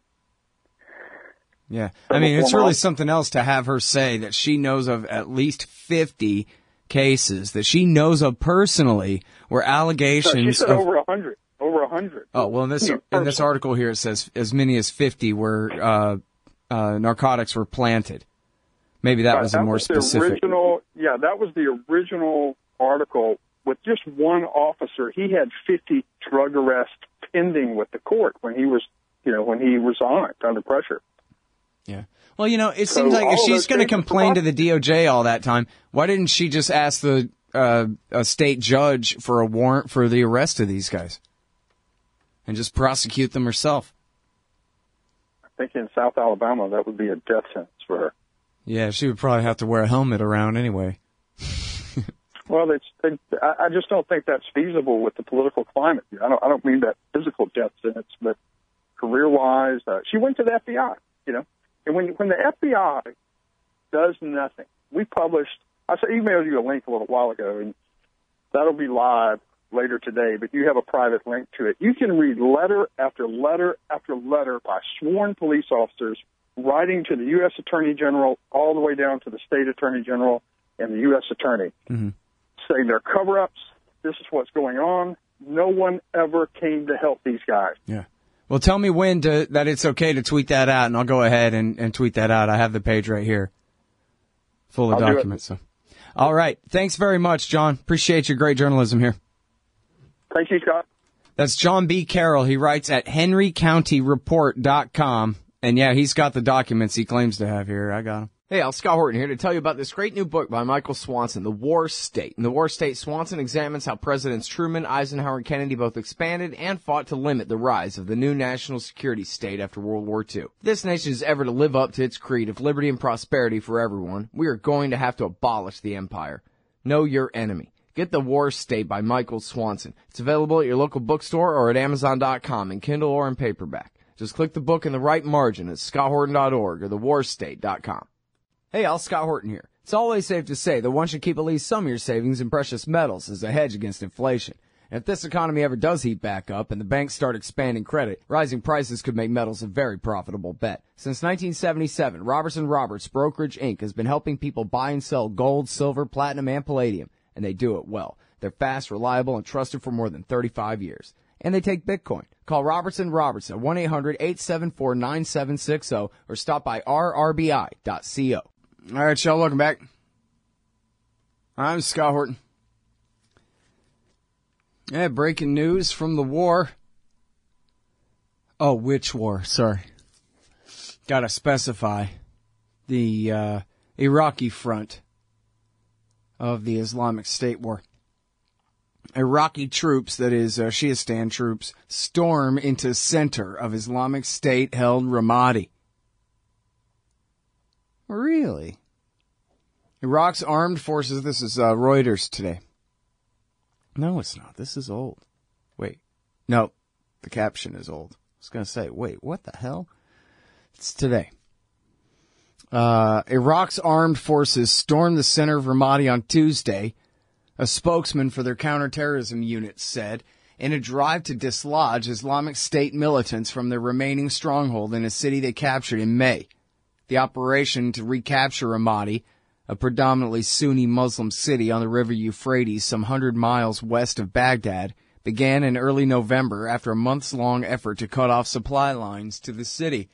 Yeah. I mean, it's really something else to have her say that she knows of at least 50 cases that she knows of personally where allegations she said over 100. Over 100. Oh, well, in this article here, it says as many as 50 where narcotics were planted. Maybe that was a more specific. That was the original article with just one officer. He had 50 drug arrests pending with the court when he was, when he resigned under pressure. Yeah. Well, it seems like if she's going to complain to the DOJ all that time, why didn't she just ask the a state judge for a warrant for the arrest of these guys and just prosecute them herself? I think in South Alabama that would be a death sentence for her. Yeah, she would probably have to wear a helmet around anyway. Well, I just don't think that's feasible with the political climate. I don't mean that physical death sentence, but career-wise, she went to the FBI. And when the FBI does nothing, we published. I emailed you a link a little while ago, and that'll be live later today. But you have a private link to it. You can read letter after letter after letter by sworn police officers writing to the U.S. Attorney General all the way down to the State Attorney General and the U.S. Attorney, saying they're cover-ups. This is what's going on. No one ever came to help these guys. Yeah. Well, tell me when that it's okay to tweet that out, and I'll go ahead and tweet that out. I have the page right here, full of documents. So, all right. Thanks very much, John. Appreciate your great journalism here. Thank you, Scott. That's John B. Carroll. He writes at henrycountyreport.com. And yeah, he's got the documents he claims to have here. I got them. Hey, Al, Scott Horton here to tell you about this great new book by Michael Swanson, The War State. In The War State, Swanson examines how Presidents Truman, Eisenhower, and Kennedy both expanded and fought to limit the rise of the new national security state after World War II. If this nation is ever to live up to its creed of liberty and prosperity for everyone, we are going to have to abolish the empire. Know your enemy. Get The War State by Michael Swanson. It's available at your local bookstore or at Amazon.com in Kindle or in paperback. Just click the book in the right margin at scotthorton.org or thewarstate.com. Hey, Al, Scott Horton here. It's always safe to say that one should keep at least some of your savings in precious metals as a hedge against inflation. And if this economy ever does heat back up and the banks start expanding credit, rising prices could make metals a very profitable bet. Since 1977, Robertson Roberts Brokerage Inc. has been helping people buy and sell gold, silver, platinum, and palladium, and they do it well. They're fast, reliable, and trusted for more than 35 years. And they take Bitcoin. Call Robertson Roberts at 1-800-874-9760 or stop by rrbi.co. All right, y'all, welcome back. I'm Scott Horton. Yeah, breaking news from the war. Oh, which war? Sorry. Gotta specify. The Iraqi front of the Islamic State war. Iraqi troops, that is Shiistan troops, storm into center of Islamic State-held Ramadi. Really? Iraq's armed forces, this is Reuters today. No, it's not. This is old. Wait. No, the caption is old. I was going to say, wait, what the hell? It's today. Iraq's armed forces stormed the center of Ramadi on Tuesday, a spokesman for their counterterrorism unit said, in a drive to dislodge Islamic State militants from their remaining stronghold in a city they captured in May. The operation to recapture Ramadi, a predominantly Sunni Muslim city on the river Euphrates some 100 miles west of Baghdad, began in early November after a months-long effort to cut off supply lines to the city,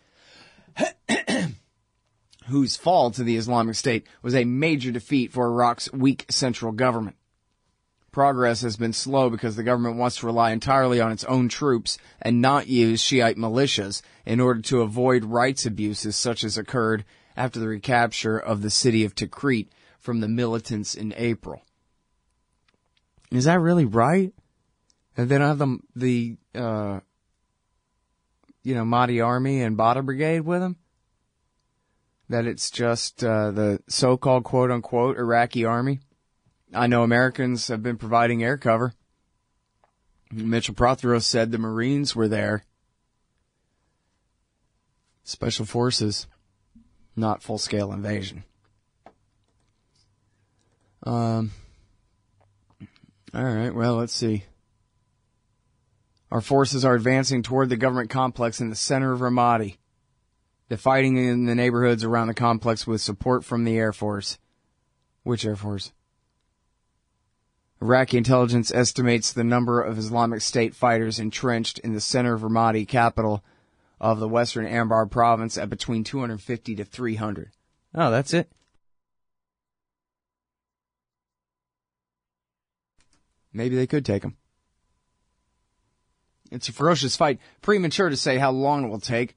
whose fall to the Islamic State was a major defeat for Iraq's weak central government. Progress has been slow because the government wants to rely entirely on its own troops and not use Shiite militias in order to avoid rights abuses such as occurred after the recapture of the city of Tikrit from the militants in April. Is that really right? And then I have the Mahdi Army and Badr Brigade with them? That it's just the so-called quote-unquote Iraqi army? I know Americans have been providing air cover Mitchell Prothero said the Marines were there. Special Forces, not full-scale invasion. All right, well, let's see. Our forces are advancing toward the government complex in the center of Ramadi. They're fighting in the neighborhoods around the complex with support from the Air Force. Which Air Force? Iraqi intelligence estimates the number of Islamic State fighters entrenched in the center of Ramadi, capital of the western Anbar province, at between 250 to 300. Oh, that's it? Maybe they could take them. It's a ferocious fight. Premature to say how long it will take,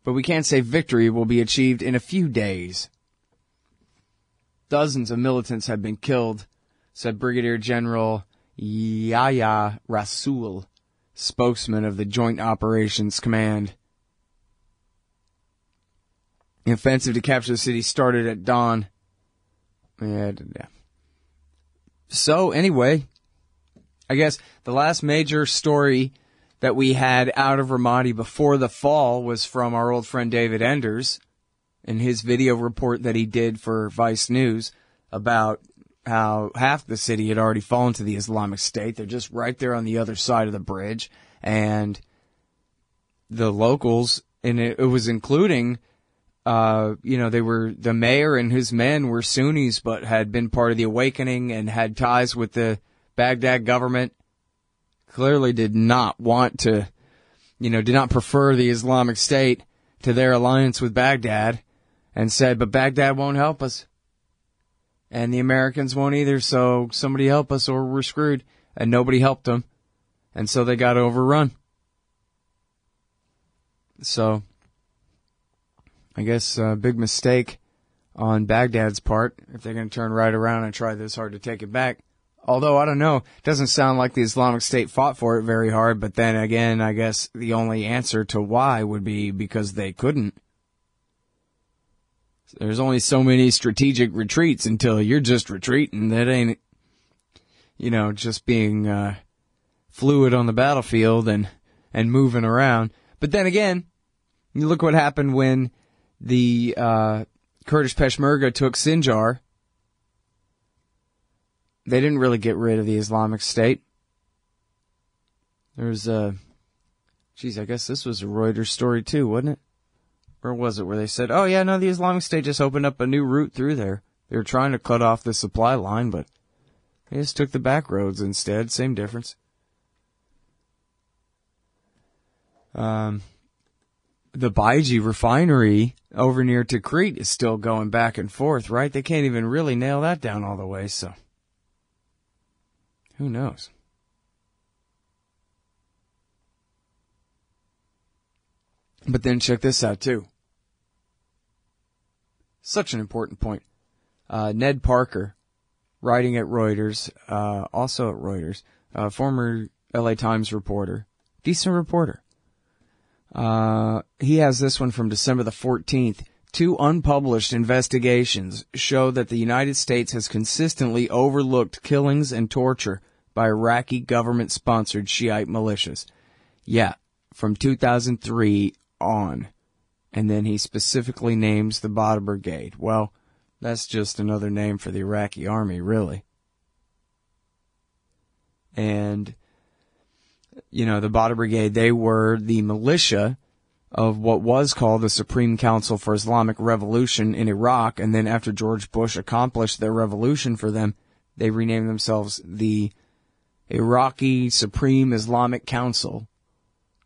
but we can't say victory will be achieved in a few days. Dozens of militants have been killed, said Brigadier General Yahya Rasool, spokesman of the Joint Operations Command. The offensive to capture the city started at dawn. Yeah. So, anyway, I guess the last major story that we had out of Ramadi before the fall was from our old friend David Enders in his video report that he did for Vice News about how half the city had already fallen to the Islamic State. They're just right there on the other side of the bridge. And the locals, and it was including, they were, the mayor and his men were Sunnis, but had been part of the awakening and had ties with the Baghdad government. Clearly did not want to, did not prefer the Islamic State to their alliance with Baghdad, and said, but Baghdad won't help us. And the Americans won't either, so somebody help us or we're screwed. And nobody helped them. And so they got overrun. So, I guess a big mistake on Baghdad's part, if they're going to turn right around and try this hard to take it back. Although, I don't know, it doesn't sound like the Islamic State fought for it very hard, but then again, I guess the only answer to why would be because they couldn't. There's only so many strategic retreats until you're just retreating. That ain't, just being fluid on the battlefield and moving around. But then again, you look what happened when the Kurdish Peshmerga took Sinjar. They didn't really get rid of the Islamic State. There's I guess this was a Reuters story too, wasn't it? Or was it where they said, oh yeah, no, the Islamic State just opened up a new route through there. They were trying to cut off the supply line, but they just took the back roads instead. Same difference. The Baiji refinery over near Tikrit is still going back and forth, right? They can't even really nail that down all the way, so who knows? But then check this out, too. Such an important point. Ned Parker, writing at Reuters, also at Reuters, former LA Times reporter, decent reporter. He has this one from December the 14th. 2 unpublished investigations show that the United States has consistently overlooked killings and torture by Iraqi government-sponsored Shiite militias. Yeah, from 2003 on. And then he specifically names the Badr Brigade. Well, that's just another name for the Iraqi army, really. And, the Badr Brigade, they were the militia of what was called the Supreme Council for Islamic Revolution in Iraq, and then after George Bush accomplished their revolution for them, they renamed themselves the Iraqi Supreme Islamic Council,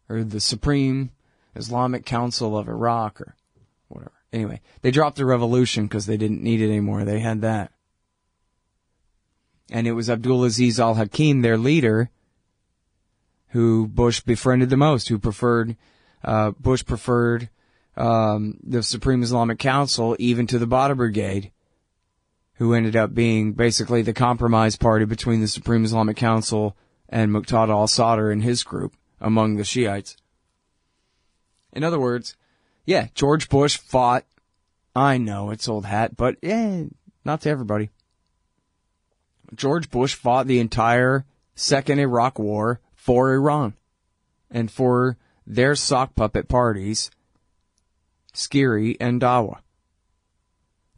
or the Supreme Islamic Council of Iraq, or whatever. Anyway, they dropped the revolution because they didn't need it anymore. They had that. And it was Abdulaziz al-Hakim, their leader, who Bush befriended the most, who preferred Bush preferred the Supreme Islamic Council even to the Badr Brigade, who ended up being basically the compromise party between the Supreme Islamic Council and Muqtada al-Sadr and his group among the Shiites. In other words, yeah, George Bush fought, I know it's old hat, but not to everybody. George Bush fought the entire Second Iraq War, for Iran and for their sock puppet parties, Skiri and Dawa.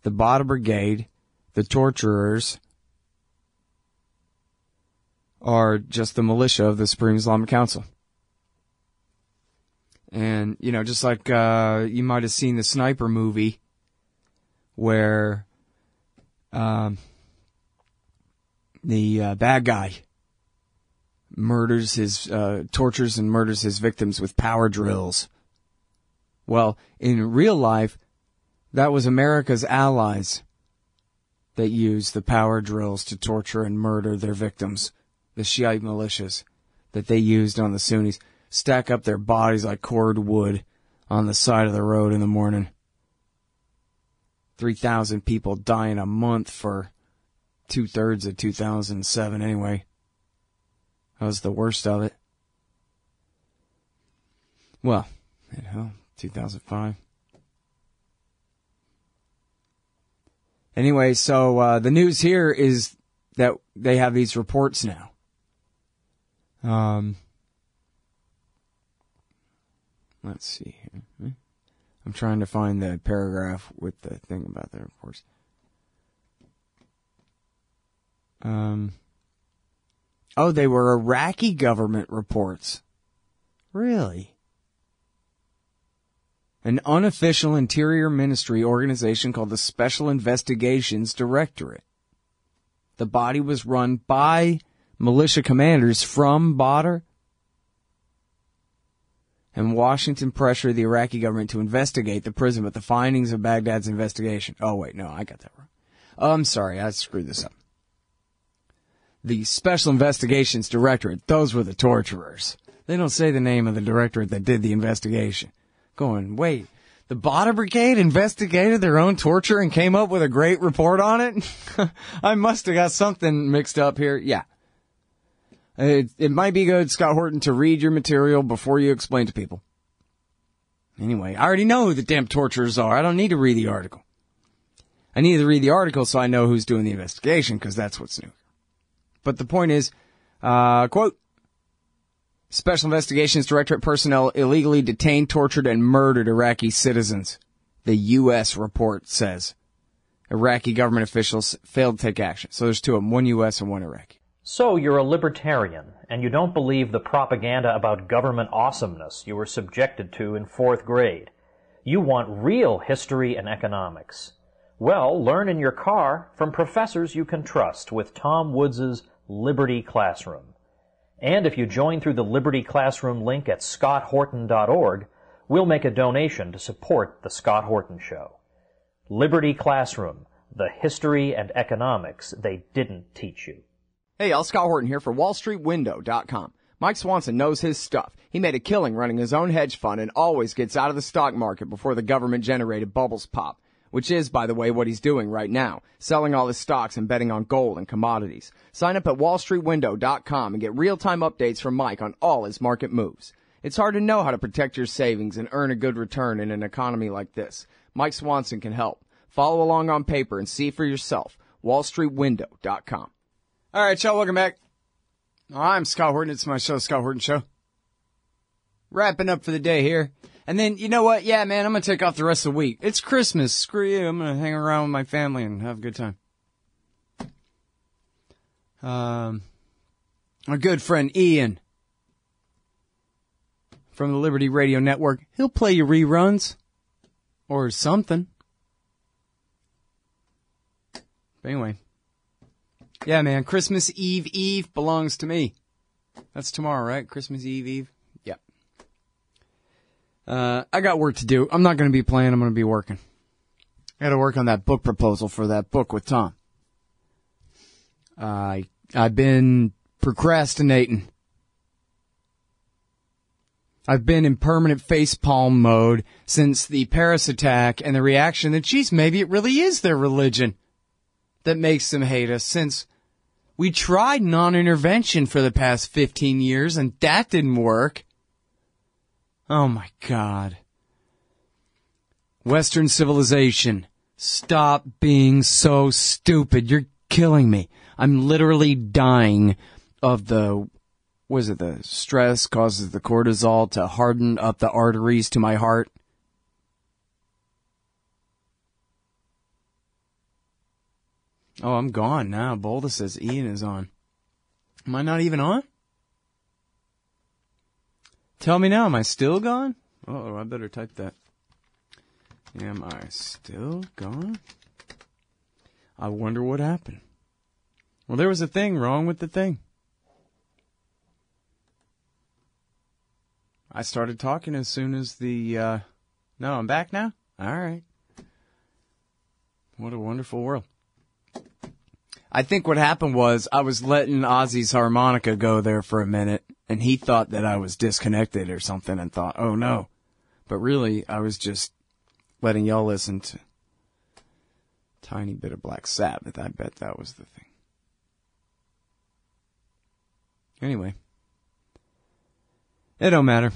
The Bada Brigade, the torturers, are just the militia of the Supreme Islamic Council. And, you know, just like you might have seen the Sniper movie where the bad guy tortures and murders his victims with power drills. Well, in real life, that was America's allies that used the power drills to torture and murder their victims, the Shiite militias that they used on the Sunnis. Stack up their bodies like cord wood on the side of the road in the morning. 3,000 people dying a month for 2/3 of 2007 anyway. That was the worst of it. Well, 2005. Anyway, so the news here is that they have these reports now. Let's see here. I'm trying to find the paragraph with the thing about the reports. Oh, they were Iraqi government reports. Really? An unofficial Interior Ministry organization called the Special Investigations Directorate. The body was run by militia commanders from Badr, and Washington pressured the Iraqi government to investigate the prison, but the findings of Baghdad's investigation... Oh, wait, no, I got that wrong. Oh, I'm sorry, I screwed this up. The Special Investigations Directorate, those were the torturers. They don't say the name of the directorate that did the investigation. Going, wait, the Badr Brigade investigated their own torture and came up with a great report on it? I must have got something mixed up here. Yeah. It might be good, Scott Horton, to read your material before you explain to people. Anyway, I already know who the damn torturers are. I don't need to read the article. I need to read the article so I know who's doing the investigation, because that's what's new. But the point is, quote, Special Investigations Directorate personnel illegally detained, tortured, and murdered Iraqi citizens, the U.S. report says. Iraqi government officials failed to take action. So there's two of them, one U.S. and one Iraqi. So you're a libertarian, and you don't believe the propaganda about government awesomeness you were subjected to in 4th grade. You want real history and economics. Well, learn in your car from professors you can trust with Tom Woods' Liberty Classroom. And if you join through the Liberty Classroom link at scotthorton.org, we'll make a donation to support The Scott Horton Show. Liberty Classroom, the history and economics they didn't teach you. Hey, y'all, Scott Horton here for WallStreetWindow.com. Mike Swanson knows his stuff. He made a killing running his own hedge fund and always gets out of the stock market before the government-generated bubbles pop, which is, by the way, what he's doing right now, selling all his stocks and betting on gold and commodities. Sign up at WallStreetWindow.com and get real-time updates from Mike on all his market moves. It's hard to know how to protect your savings and earn a good return in an economy like this. Mike Swanson can help. Follow along on paper and see for yourself. WallStreetWindow.com. All right, y'all, welcome back. I'm Scott Horton. It's my show, Scott Horton Show. Wrapping up for the day here. And then, you know what? Yeah, man, I'm going to take off the rest of the week. It's Christmas. Screw you. I'm going to hang around with my family and have a good time. Our good friend Ian from the Liberty Radio Network, he'll play you reruns or something. But anyway. Yeah, man, Christmas Eve belongs to me. That's tomorrow, right? Christmas Eve. Yep. I got work to do. I'm not going to be playing. I'm going to be working. I got to work on that book proposal for that book with Tom. I've been procrastinating. I've been in permanent facepalm mode since the Paris attack and the reaction that, geez, maybe it really is their religion that makes them hate us, since we tried non-intervention for the past 15 years and that didn't work. Oh my God. Western civilization, stop being so stupid. You're killing me. I'm literally dying of the was it the stress causes the cortisol to harden up the arteries to my heart? Oh, I'm gone now. Bolda says Ian is on. Am I not even on? Tell me now, am I still gone? Oh, I better type that. Am I still gone? I wonder what happened. Well, there was a thing wrong with the thing. I started talking as soon as the, no, I'm back now? All right. What a wonderful world. I think what happened was I was letting Ozzy's harmonica go there for a minute, and he thought that I was disconnected or something and thought, oh no. But really, I was just letting y'all listen to a tiny bit of Black Sabbath. I bet that was the thing. Anyway. It don't matter.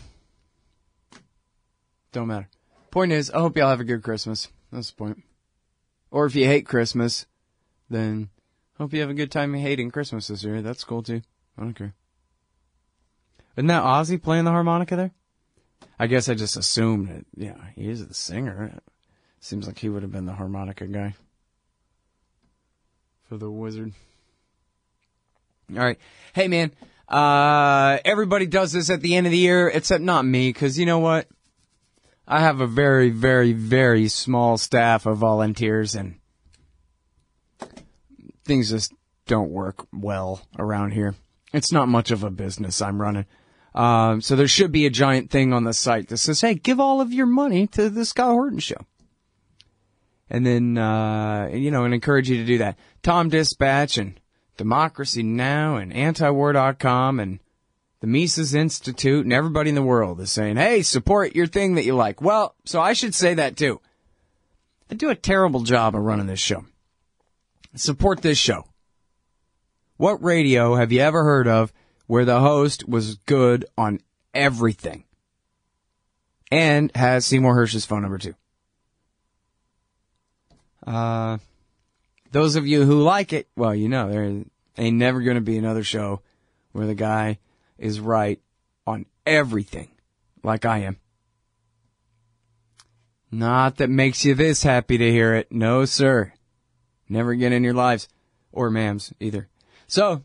Don't matter. Point is, I hope y'all have a good Christmas. That's the point. Or if you hate Christmas, then hope you have a good time hating Christmas this year. That's cool too. I don't care. Isn't that Ozzy playing the harmonica there? I guess I just assumed that, yeah, he is the singer. Seems like he would have been the harmonica guy for the Wizard. All right. Hey, man. Everybody does this at the end of the year, except not me, because you know what? I have a very, very, very small staff of volunteers, and things just don't work well around here. It's not much of a business I'm running. So there should be a giant thing on the site that says, hey, give all of your money to the Scott Horton Show. And then, and encourage you to do that. Tom Dispatch and Democracy Now! And Antiwar.com and the Mises Institute and everybody in the world is saying, hey, support your thing that you like. Well, so I should say that too. I do a terrible job of running this show. Support this show. What radio have you ever heard of where the host was good on everything and has Seymour Hersh's phone number too? Those of you who like it, well, you know, there ain't never going to be another show where the guy is right on everything like I am. Not that makes you this happy to hear it. No, sir. Never again in your lives. Or ma'ams, either. So,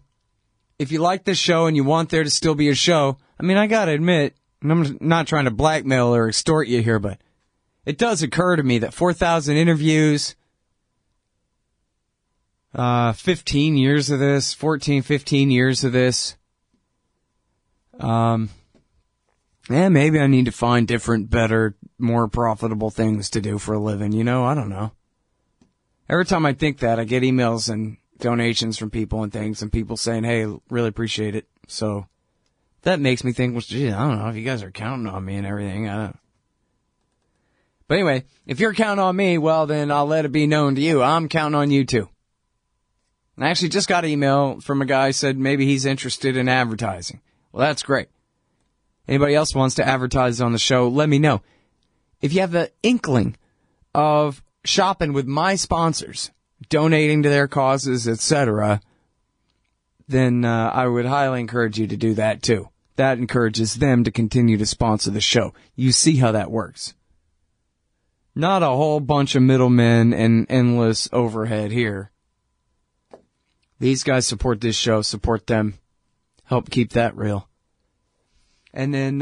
if you like this show and you want there to still be a show, I mean, I gotta admit, and I'm not trying to blackmail or extort you here, but it does occur to me that 4,000 interviews, 15 years of this, 14, 15 years of this, maybe I need to find different, better, more profitable things to do for a living. You know, I don't know. Every time I think that, I get emails and donations from people and things, and people saying, hey, really appreciate it. So that makes me think, well, gee, I don't know if you guys are counting on me and everything. I don't know. But anyway, if you're counting on me, well, then I'll let it be known to you. I'm counting on you too. I actually just got an email from a guy who said maybe he's interested in advertising. Well, that's great. Anybody else wants to advertise on the show, let me know. If you have the inkling of shopping with my sponsors, donating to their causes, etc., then I would highly encourage you to do that too. That encourages them to continue to sponsor the show. You see how that works. Not a whole bunch of middlemen and endless overhead here. These guys support this show, support them, help keep that real. And then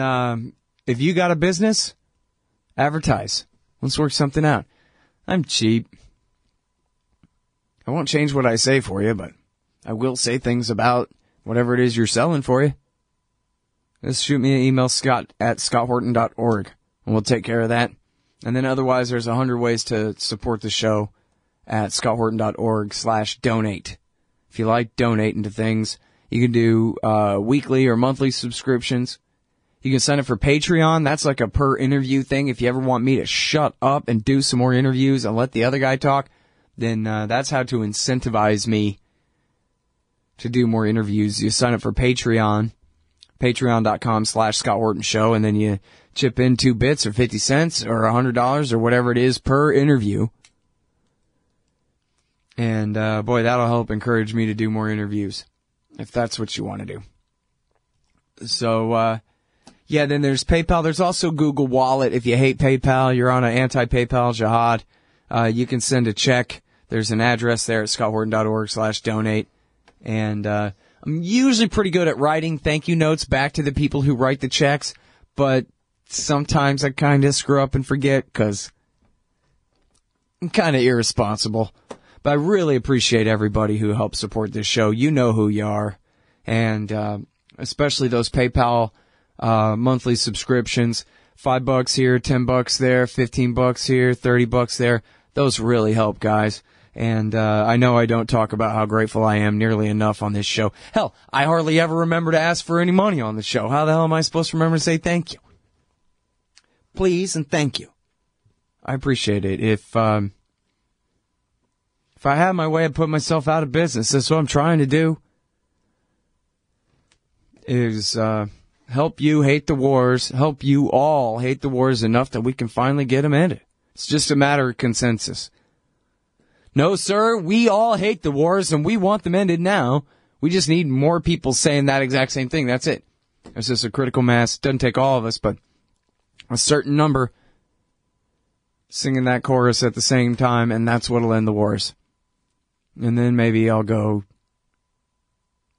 if you got a business, advertise. Let's work something out. I'm cheap. I won't change what I say for you, but I will say things about whatever it is you're selling for you. Just shoot me an email, scott@scotthorton.org, and we'll take care of that. And then otherwise, there's 100 ways to support the show at scotthorton.org/donate. If you like donating to things, you can do weekly or monthly subscriptions. You can sign up for Patreon. That's like a per interview thing. If you ever want me to shut up and do some more interviews and let the other guy talk, then that's how to incentivize me to do more interviews. You sign up for Patreon, patreon.com/Scott Horton Show, and then you chip in 2 bits or 50 cents or $100 or whatever it is per interview. And, boy, that'll help encourage me to do more interviews, if that's what you want to do. So, yeah, then there's PayPal. There's also Google Wallet. If you hate PayPal, you're on an anti-PayPal jihad, you can send a check. There's an address there at scotthorton.org/donate. And, I'm usually pretty good at writing thank you notes back to the people who write the checks, but sometimes I kind of screw up and forget because I'm kind of irresponsible. But I really appreciate everybody who helps support this show. You know who you are. And, especially those PayPal, monthly subscriptions. $5 here, $10 there, $15 here, $30 there. Those really help, guys. And, I know I don't talk about how grateful I am nearly enough on this show. Hell, I hardly ever remember to ask for any money on the show. How the hell am I supposed to remember to say thank you? Please and thank you. I appreciate it. If I had my way, I'd put myself out of business. That's what I'm trying to do. Is, help you hate the wars, help you all hate the wars enough that we can finally get them ended. It's just a matter of consensus. No, sir, we all hate the wars and we want them ended now. We just need more people saying that exact same thing. That's it. It's just a critical mass. It doesn't take all of us, but a certain number singing that chorus at the same time, and that's what'll end the wars. And then maybe I'll go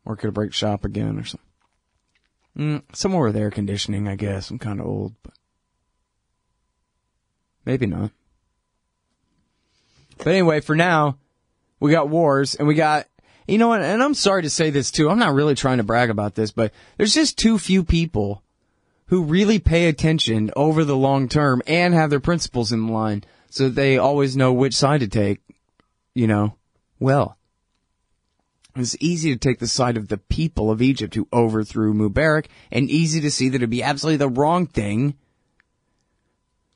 work at a brake shop again or something. Somewhere with air conditioning, I guess. I'm kind of old, but maybe not. But anyway, for now, we got wars, and we got, you know what, and I'm sorry to say this too, I'm not really trying to brag about this, but there's just too few people who really pay attention over the long term and have their principles in line so that they always know which side to take, you know, well. It's easy to take the side of the people of Egypt who overthrew Mubarak, and easy to see that it'd be absolutely the wrong thing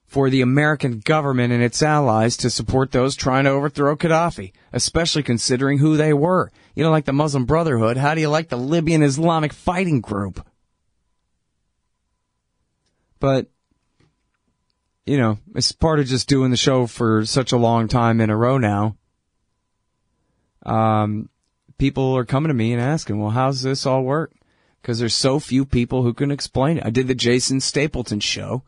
for the American government and its allies to support those trying to overthrow Gaddafi, especially considering who they were. You don't like the Muslim Brotherhood, how do you like the Libyan Islamic Fighting Group? But, you know, it's part of just doing the show for such a long time in a row now. People are coming to me and asking, well, how's this all work? Because there's so few people who can explain it. I did the Jason Stapleton show,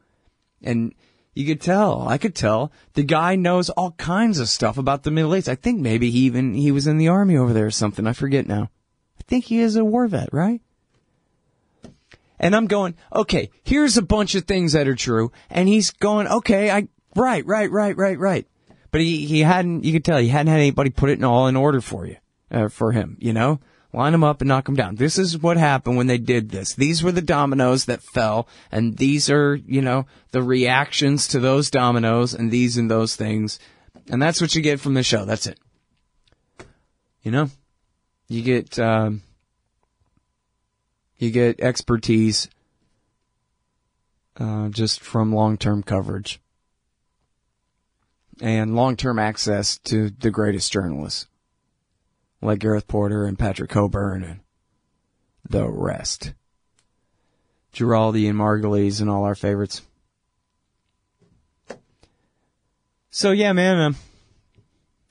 and you could tell, I could tell, the guy knows all kinds of stuff about the Middle East. I think maybe he was in the army over there or something. I forget now. I think he is a war vet, right? And I'm going, okay, here's a bunch of things that are true. And he's going, okay, right. But he hadn't, you could tell, he hadn't had anybody put it all in order for you, for him, you know? Line them up and knock them down. This is what happened when they did this. These were the dominoes that fell, and these are, you know, the reactions to those dominoes, and these and those things. And that's what you get from the show. That's it. You know? You get expertise, just from long-term coverage. And long-term access to the greatest journalists, like Gareth Porter and Patrick Coburn and the rest. Giraldi and Margulies and all our favorites. So yeah, man.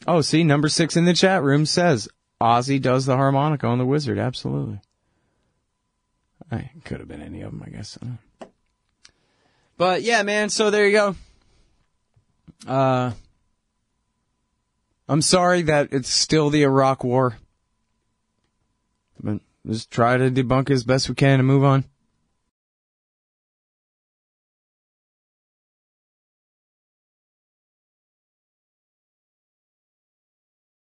Oh, see, number 6 in the chat room says Ozzy does the harmonica on the Wizard. Absolutely. It could have been any of them, I guess. But yeah, man. So there you go. I'm sorry that it's still the Iraq War. But just try to debunk it as best we can and move on.